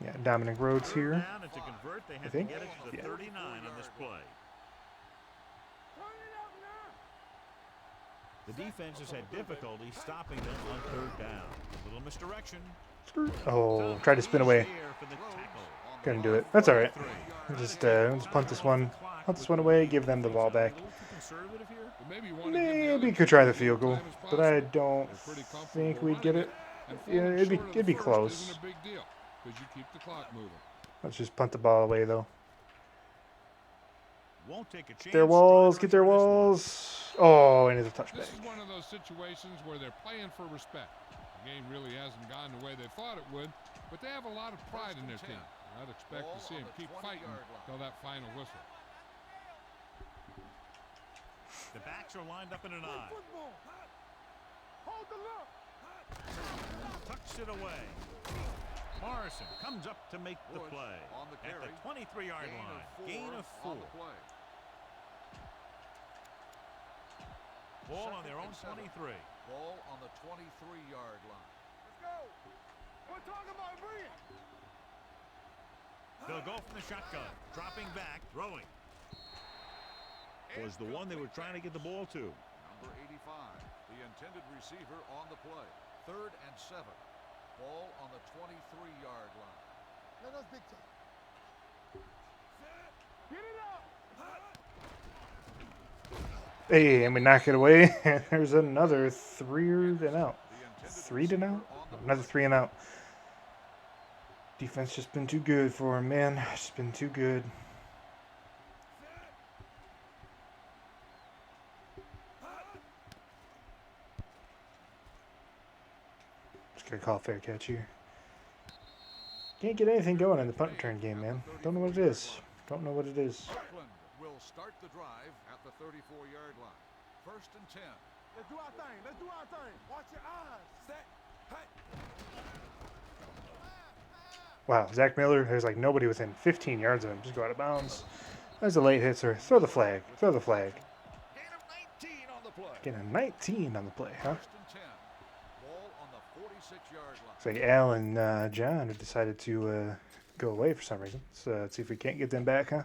Yeah, Dominic Rhodes here.
Down, and to convert, they have to get it to the 39 on this play.
Turn it up now.
The defense has had difficulty stopping them on 3rd down. A little misdirection.
Oh, tried to spin away.
For the tackle.
Couldn't do it. That's all right. Just punt this one. Punt this one away. Give them the ball back.
A little too conservative here.
Maybe could try the field goal, but I don't think we'd get it. Yeah, it'd be close.
Big deal because you keep the clock moving.
Let's just punt the ball away though.
Won't take a chance.
Get their walls. Get their
Strider for this one.
walls. Oh, and it's a touchback.
This is one of those situations where they're playing for respect. The game really hasn't gone the way they thought it would, but they have a lot of pride in their team. I'd expect to see them keep fighting till that final whistle.
The backs are lined up in an eye.
Football. Hold the look.
Tucks it away. Morrison comes up to make the
Bush
play
on the
at
carry.
the 23-yard line. Gain of 4.
On the play.
Ball on
Second
their own
and 7.
23.
Ball on the 23-yard line.
Let's go. We're talking about bringing.
They'll go from the shotgun. Dropping back. Throwing. Was the one they were trying to get the ball to.
Number 85, the intended receiver on the play. 3rd and 7. Ball on the 23-yard line.
Let us big time. Get it up.
Hey, and we knock it away. There's another 3 and out.
The intended
3 and out?
receiver on the
Another
play.
3 and out. Defense just been too good for him, man. Just been too good. Just gonna call a fair catch here. Can't get anything going in the punt return game, man. Don't know what it is. Don't know what it is.
Brooklyn will start the drive at the 34-yard line. 1st and 10.
Let's do our thing. Let's do our thing. Watch your eyes. Set. Hey.
Wow, Zach Miller, there's like nobody within 15 yards of him. Just go out of bounds. That's a late hit, sir. Throw the flag. Throw the flag.
Gain of 19 on the play.
Getting a 19 on the play, huh?
1st and 10. Ball on the 46-yard line.
Looks like Al and John have decided to go away for some reason. So let's see if we can't get them back, huh?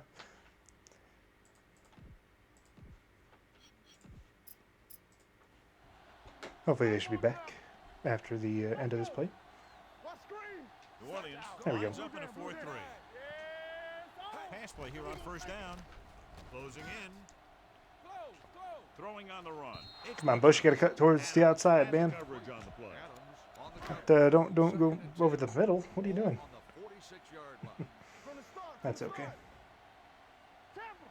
Hopefully they should be back after the end of this play.
What screen?
New Orleans
There we go.
lines up in a 4-3. Pass play here on 1st down. Closing in. Throwing on the run.
Come on, Bush, you got to cut towards the outside, man.
Coverage on the play.
Adams on the
Don't go over the middle. What are you doing?
on the 46-yard line.
From the start.
That's okay.
Tampa.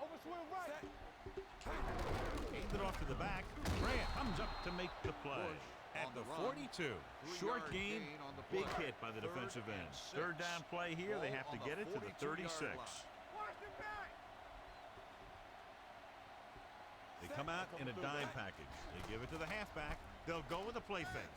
Over swing right.
Aimed it off to the back. Grant comes up to make the play. At
on
the
the run.
42. Short
3-yard
gain.
gain on the
Big
play.
hit by the
3rd
defensive
and
end.
6.
3rd down play here. They
Ball
have to
on
get it to the
42-yard
36.
line.
Watch the back.
They come out in a dime package. They give it to the halfback. They'll go with a play fake.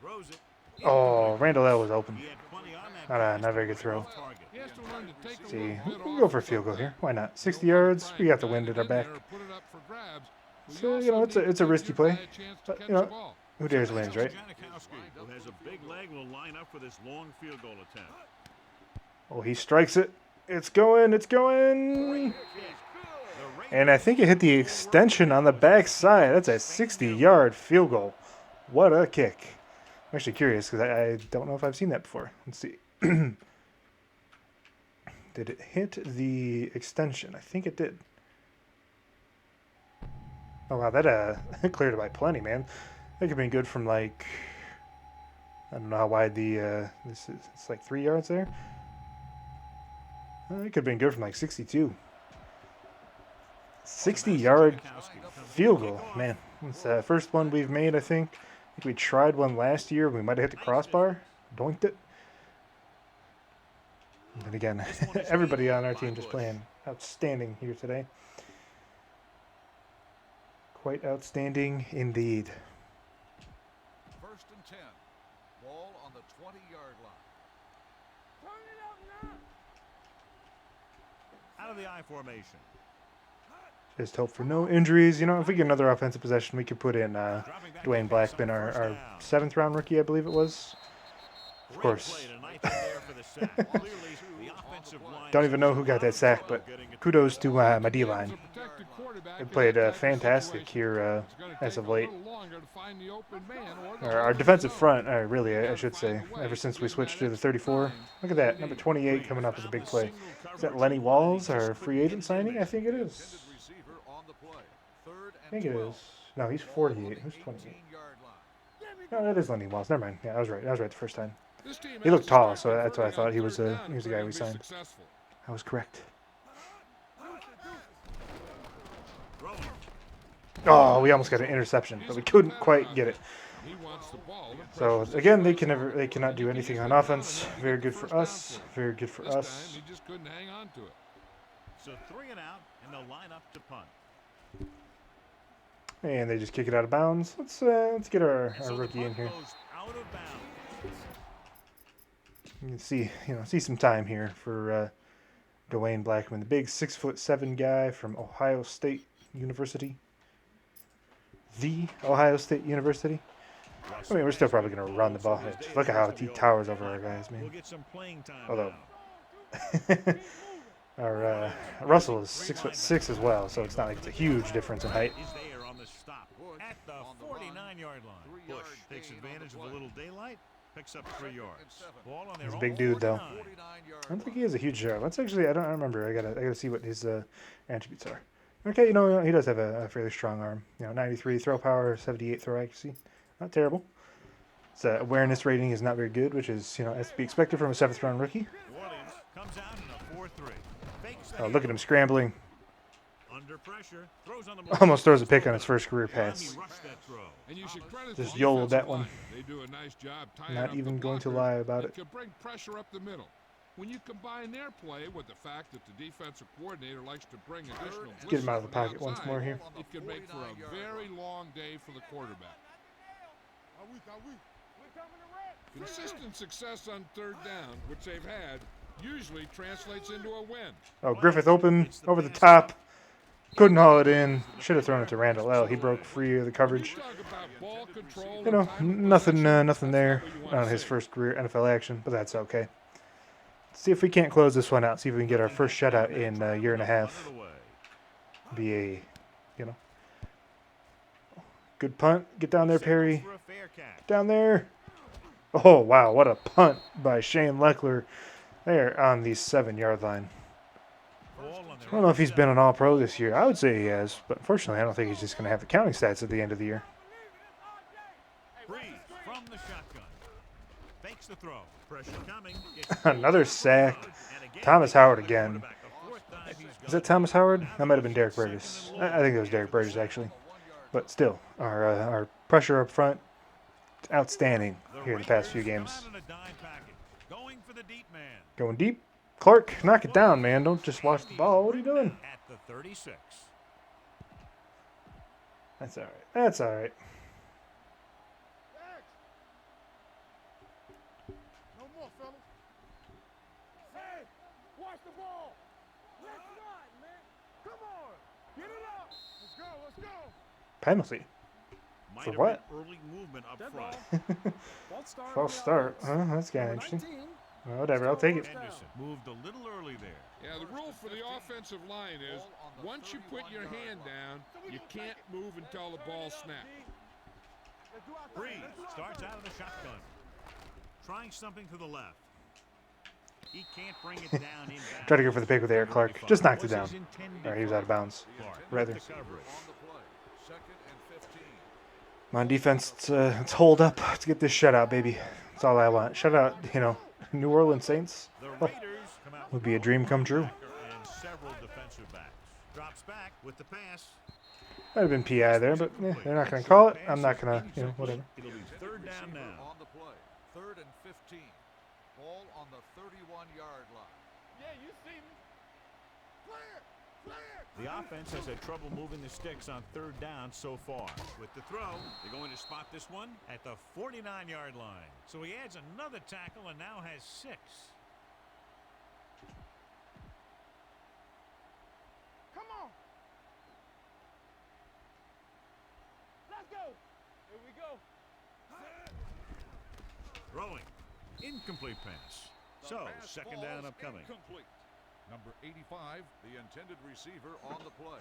Throws it.
Oh, Randall L was open.
He had plenty on that
Not
pass,
a very
but
good throw.
off target.
He has to learn to take a
See,
little bit
we can
off
go for a
of
field goal
something.
here. Why not?
You
60
don't wanna
yards.
try
We
and
got the
guide
wind
it
at our
in
back.
there or put it up for grabs, but
So,
also
you know, it's
need to
a
give
risky
your
play.
guy a chance to
But,
catch
you
the
know,
ball.
who dares wins, right?
Janikowski, who has a big leg, will line up for this long field goal attempt.
Oh, he strikes it. It's going. It's going. And I think it hit the extension on the backside. That's a 60-yard field goal. What a kick. I'm actually curious because I don't know if I've seen that before. Let's see. Did it hit the extension? I think it did. Oh, wow. That cleared it by plenty, man. That could have been good from like... I don't know how wide the... this is. It's like 3 yards there. It could have been good from like 62. 60-yard field goal, man. It's the first one we've made, I think. I think we tried one last year. We might have hit the crossbar. Doinked it. And again, everybody on our team just playing outstanding here today. Quite outstanding indeed.
1st and 10. Ball on the 20-yard line.
Turn it up now.
Out of the I formation.
Just hope for no injuries. You know, if we get another offensive possession, we could put in
Dropping back
Dwayne
to pass on
Blackman, our
1st down.
7th-round rookie, I believe it was. Of
Great
course.
play tonight there for the sack. Clearly, the offensive line
Don't even know who got that sack, but kudos to my D-line. They played fantastic here as of late. Our defensive front, really, I should say, ever since we switched to the 34. Look at that, number 28 coming up as a big play. Is that Lenny Walls, our free agent signing? I think it is.
Intended receiver on the play. 3rd
I think
and
it
12.
is. No, he's 48. Who's 28?
18-yard line.
No, that is Lenny Walls. Never mind. Yeah, I was right. I was right the first time. He looked tall, so that's why I thought he was the guy we signed. I was correct. Oh, we almost got an interception, but we couldn't quite get it.
He wants the ball.
So again, they cannot do anything on offense. Very good for us. Very good for
This time
us.
he just couldn't hang on to it.
So 3 and out, and they'll line up to punt.
And they just kick it out of bounds. Let's get our
So the
rookie in
punt
here.
goes out of bounds.
You can see some time here for Dwayne Blackman, the big 6'7" guy from Ohio State University. The Ohio State University. I mean, we're still probably going to run the ball. Look at how he towers over our guys,
We'll
man.
get some playing time
Although
now.
our Russell is 6'6" as well, so it's not like it's a huge difference in height.
Is there on the stop at the 49-yard line. Bush takes advantage of a little daylight, picks up 3 yards. Ball on their
He's a
own
big dude, though.
49.
I don't think he has a huge arm. Let's actually, I don't remember. I gotta see what his attributes are. Okay, he does have a fairly strong arm. 93 throw power, 78 throw accuracy. Not terrible. His awareness rating is not very good, which is, as to be expected from a 7th round rookie.
New Orleans comes out in a 4-3. Fakes the
Oh, look at him scrambling.
under pressure, throws on the move.
Almost throws a pick on his first career
He
pass.
rushed that throw.
And you should credit
Just
the
YOLO'd that
defensive
one.
line. They do a nice job tying
Not
up
even
the
going to
blockers
lie about
and
it.
can bring pressure up the middle. When you combine their play with the fact that the defensive coordinator likes to bring additional
Get him out of the
blitzes from
pocket once
outside,
more here.
it can make for a very long day for the quarterback. Consistent success on 3rd down, which they've had, usually translates into a win.
Oh, Griffith open, over the top. Couldn't haul it in. Should have thrown it to Randall L. He broke free of the coverage.
Talk about ball control and time of
Nothing
possession.
nothing there
That's not what you wanna
on his
see.
first career NFL action, but that's okay. See if we can't close this one out. See if we can get our first shutout in a year and a half. Be a, good punt. Get down there, Perry.
For a fair catch.
Get down there. Oh, wow. What a punt by Shane Leckler there on the 7-yard line.
Ball on
I
their
don't know
own
if he's been an all-pro this year. I would say he has, but unfortunately, I don't think he's just going to have the counting stats at the end of the year.
Breeze from the shotgun. Fakes the throw. Pressure coming. Gets
Another sack.
and again,
Thomas Howard again.
quarterback, the 4th time he's
Is that Thomas Howard? That might have been Derek Burgess. I think it was Derek Burgess, actually. But still, our pressure up front, outstanding here in the past few games.
Gone on a dime package. Going for the deep man.
Going deep. Clark, knock it down, man. Don't just watch the ball. What are you doing?
At the 36.
That's all right. That's all right.
No more, fellas. Hey, watch the ball. Let's not, man. Come on. Get it up. Let's go. Let's go.
Penalty.
Might
For
have
what?
been early movement up
Dead
front.
ball. False start.
False start. Huh, that's kind of interesting. Well, whatever. I'll take it.
Henderson moved a little early there.
Yeah, the rule for the offensive line is once you put your hand down, you can't move until the ball snaps.
Breeze starts out of the shotgun. Trying something to the left. He can't bring it down in
Try to go for the pick with Eric Clark. Just knocked it down. All right, he was out of bounds. Rather. On defense, let's hold up. Let's get this shutout, baby. That's all I want. Shutout, New Orleans Saints.
The
Oh,
Raiders come out
would be a dream come true.
and several defensive backs. Drops back with the pass.
Might have been PI there, but they're not going to call it. I'm not going to, whatever.
It'll be 3rd down now.
On the play. 3rd and 15. Ball on the 31-yard line.
Yeah, you see me. Clear. Clear.
The offense has had trouble moving the sticks on 3rd down so far. With the throw, they're going to spot this one at the 49-yard line. So he adds another tackle and now has 6.
Come on. Let's go. Here we go.
Throwing. Incomplete pass. So, 2nd down upcoming.
Incomplete. Number 85, the intended receiver on the play.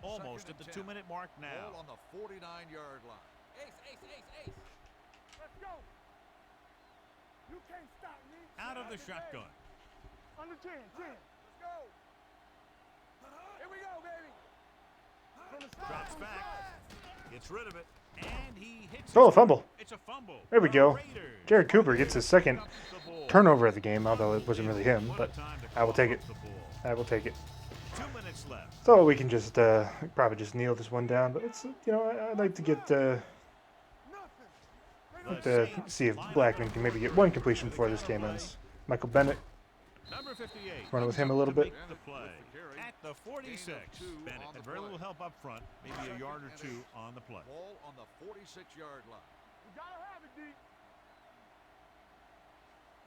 Almost at the 2-minute mark now.
Ball on the 49-yard line.
Ace. Let's go. You can't stop me.
Out of the shotgun.
Under 10. Let's go. Here we go, baby. From the side.
Drops back. Gets rid of it. And he hits
Oh, a
it.
fumble.
It's a fumble.
There we
The
go.
Raiders
Jared Cooper gets his second
the ball.
turnover of the game, although it wasn't really him,
What
but
a time to
I will take it.
cough up the ball.
I will take it.
2 minutes left.
So we can just probably just kneel this one down. But it's I'd like to get
The
see
Saints
if
line up
Blackman
at
can maybe get one completion
for the
before this
counter
game
play.
ends. Michael Bennett
Number 58
running with
comes
him a
up
little
to
bit.
make the play. At the 46, Bennett had very little help up front, maybe a yard or two on the play.
Ball on the 46-yard line.
You gotta have it, D.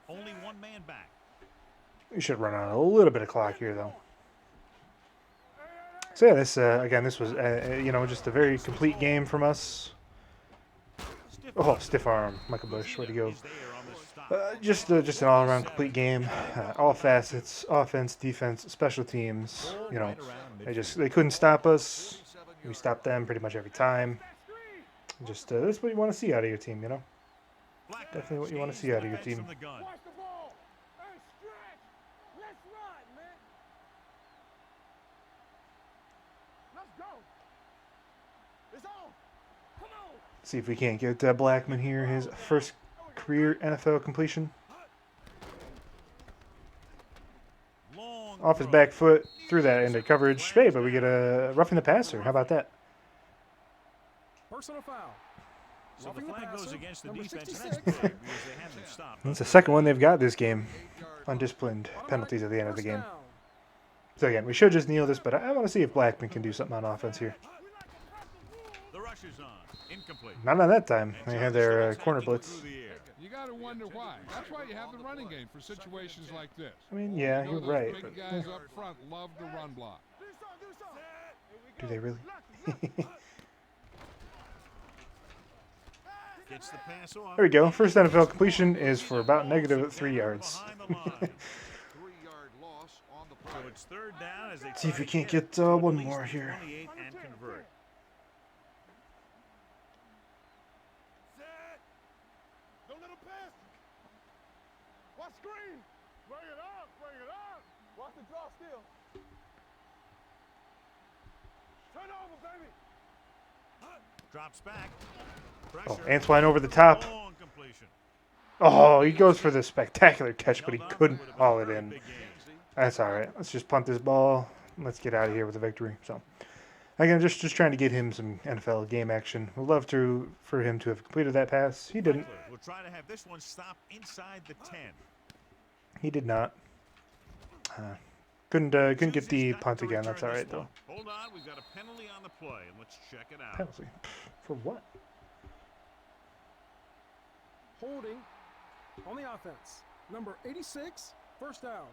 Only one man back.
We should run on a little bit of clock here, though. So yeah, this again, this was just a very complete game from us. Oh, stiff arm, Michael Bush, way to go.
Is there on the stop.
Just an all-around complete game, all facets, offense, defense, special teams.
Ball right around
They couldn't stop us. We stopped them pretty much every time. Just that's what you want to see out of your team, you know.
Blackman
Definitely what you want to
schemes
see out of your
defense
team.
from the gun.
Watch the ball. Hey, stretch. Let's run, man. Let's go. It's on. Come on.
See if we can't get Blackman here his first career NFL completion.
Long
Off his
throw.
back foot, through that into coverage. Hey, but we get a roughing the passer. How about that?
Personal foul.
So the
Roughing the
flag goes
passer,
against the
number
defense, and
66.
that's big because they haven't stopped.
That's the second one they've got this game. Undisciplined penalties at the end of the
First
game.
down.
So again, we should just kneel this, but I want to see if Blackman can do something on offense here.
The rush is on. Incomplete.
Not on that time.
And
They had
John's
their
still
corner
attacking
blitz.
through the air.
You got to wonder why. That's why you have the running game for situations like this.
I mean, yeah,
You know
you're
those
right.
big
But,
guys up front love to run block.
Do something, do something. Here we
do
go.
they really?
Lucky.
Gets the pass off.
There we go. First NFL completion is for about negative 3 yards.
Behind the line.
3-yard loss on the
So
play.
it's third down as they
See if
try
we
to
can't
get
get
it to at
one
least
more
the
here.
28 and convert.
Set. Don't let him pass. Watch screen. Bring it up. Bring it up. Watch the draw still. Turn over, baby.
Drops back.
Oh,
Pressure.
Antoine over the top.
Long completion.
Oh, he goes for the spectacular catch, but he
Held on,
couldn't
would have been
haul
a
it
very
in.
big gain.
That's all right. Let's just punt this ball. Let's get out of here with a victory. So, again, just trying to get him some NFL game action. We'd love for him to have completed that pass. He didn't.
We'll try to have this one stop inside the 10.
He did not. Couldn't get the
Susie's got
punt
to
again.
return
That's all
this
right though.
one. Hold on, we've got a penalty on the play, and let's check it out.
Penalty for what?
Holding on the offense. Number 86, first down.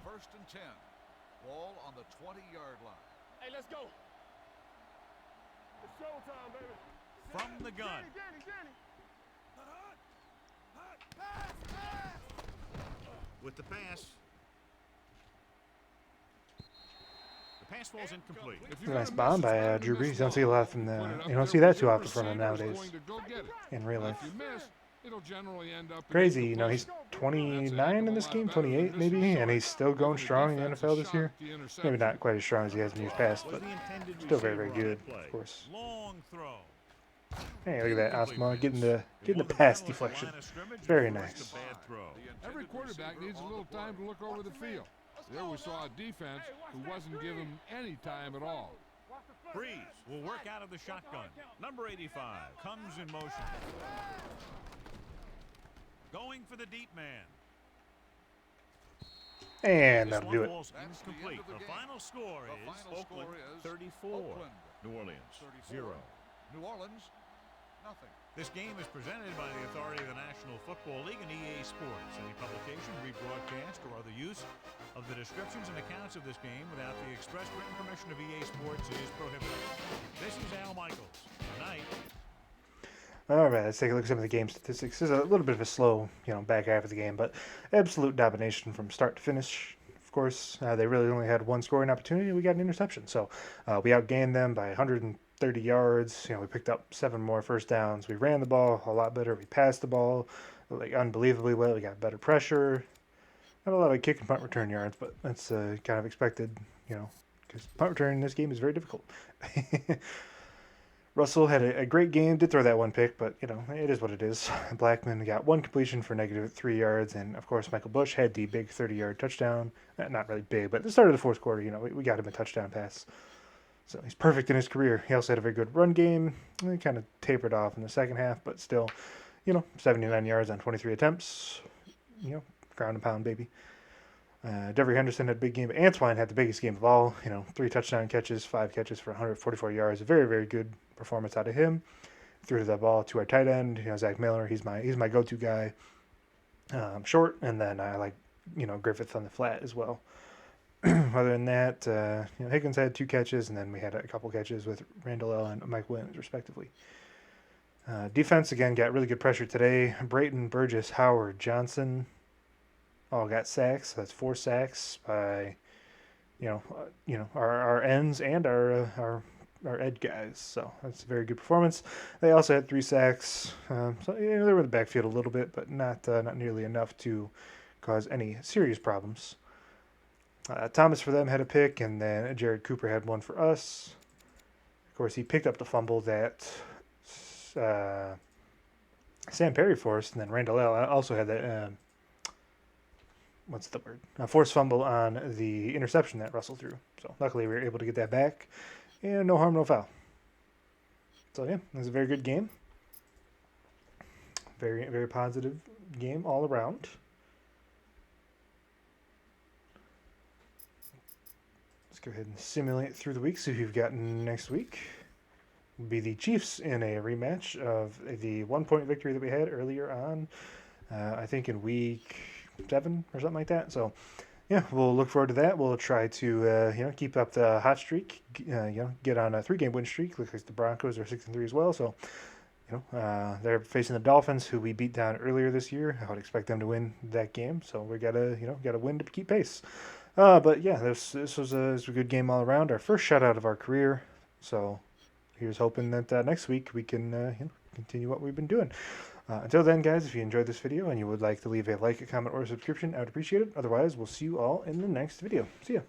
First and 10. Ball on the 20-yard line.
Hey, let's go. It's showtime, baby.
From the gun.
Danny.
With the pass. The pass falls incomplete.
If
A
you're
nice
gonna
bomb
miss
by
a time
Drew
in this
Brees. Don't see a
ball,
lot from
put
the.
it up
You don't
there
see that
with
too
your
often from him
receiver's
nowadays
going to go get it.
in real life.
If you miss, it'll generally end up.
Crazy, he's 29 in this game, 28 maybe, and he's still going strong in the NFL this year. Maybe not quite as strong as he has in years past,
Was
but
the intended
still very, very
receiver on
good,
the play.
of course.
Long throw.
Hey, look at that, Osma getting the
He won
pass
battle at the
deflection.
line of scrimmage and
Very
forced
nice.
a bad throw.
Every quarterback needs a little time to look over the field. There we saw a defense who wasn't given any time at all.
Breeze will work out of the shotgun. Number 85 comes in motion. Going for the deep man.
And
This
that'll
one
do it.
falls
That's the end
incomplete.
of the
The
game.
final score
The
is
final
Oakland
score is
34,
Oakland
New Orleans
34.
0.
New Orleans, nothing.
This game is presented by the authority of the National Football League and EA Sports. Any publication, rebroadcast, or other use of the descriptions and accounts of this game without the express written permission of EA Sports is prohibited. This is Al Michaels. Good night.
All right, let's take a look at some of the game statistics. This is a little bit of a slow, back half of the game, but absolute domination from start to finish. Of course, they really only had one scoring opportunity. We got an interception, so we outgained them by 130 yards. We picked up 7 more first downs. We ran the ball a lot better. We passed the ball unbelievably well. We got better pressure. Not a lot of kick and punt return yards, but that's kind of expected, because punt return in this game is very difficult. Russell had a great game, did throw that one pick, but, you know, it is what it is. Blackman got one completion for -3 yards, and, of course, Michael Bush had the big 30-yard touchdown. Not really big, but at the start of the fourth quarter, you know, we got him a touchdown pass. So he's perfect in his career. He also had a very good run game. He kind of tapered off in the second half, but still, you know, 79 yards on 23 attempts. You know, ground and pound, baby. Devery Henderson had a big game. Antoine had the biggest game of all. You know, 3 touchdown catches, 5 catches for 144 yards. A very, very good performance out of him. Threw that ball to our tight end. You know, Zach Miller. He's my go-to guy. Short, and then I like, you know, Griffith on the flat as well. Other than that, you know, Higgins had 2 catches, and then we had a couple catches with Randall L. and Mike Williams, respectively. Defense again got really good pressure today. Brayton, Burgess, Howard, Johnson all got sacks. That's 4 sacks by, you know, our ends and our ed guys. So that's a very good performance. They also had 3 sacks. So you know, they were in the backfield a little bit, but not nearly enough to cause any serious problems. Thomas for them had a pick, and then Jared Cooper had one for us. Of course, he picked up the fumble that Sam Perry forced, and then Randall L. also had that. What's the word? A forced fumble on the interception that Russell threw. So luckily we were able to get that back, and no harm, no foul. So yeah, it was a very good game. Very, very positive game all around. Let's go ahead and simulate through the week. See who you've got next week. Will be the Chiefs in a rematch of the 1-point victory that we had earlier on. I think in week 7 or something like that. So, yeah, we'll look forward to that. We'll try to you know, keep up the hot streak. You know, get on a 3-game win streak. Looks like the Broncos are 6-3 as well. So, you know, they're facing the Dolphins, who we beat down earlier this year. I would expect them to win that game. So we gotta win to keep pace. But yeah, this was a good game all around. Our first shutout of our career. So here's hoping that next week we can you know, continue what we've been doing. Until then, guys, if you enjoyed this video and you would like to leave a like, a comment, or a subscription, I would appreciate it. Otherwise, we'll see you all in the next video. See ya.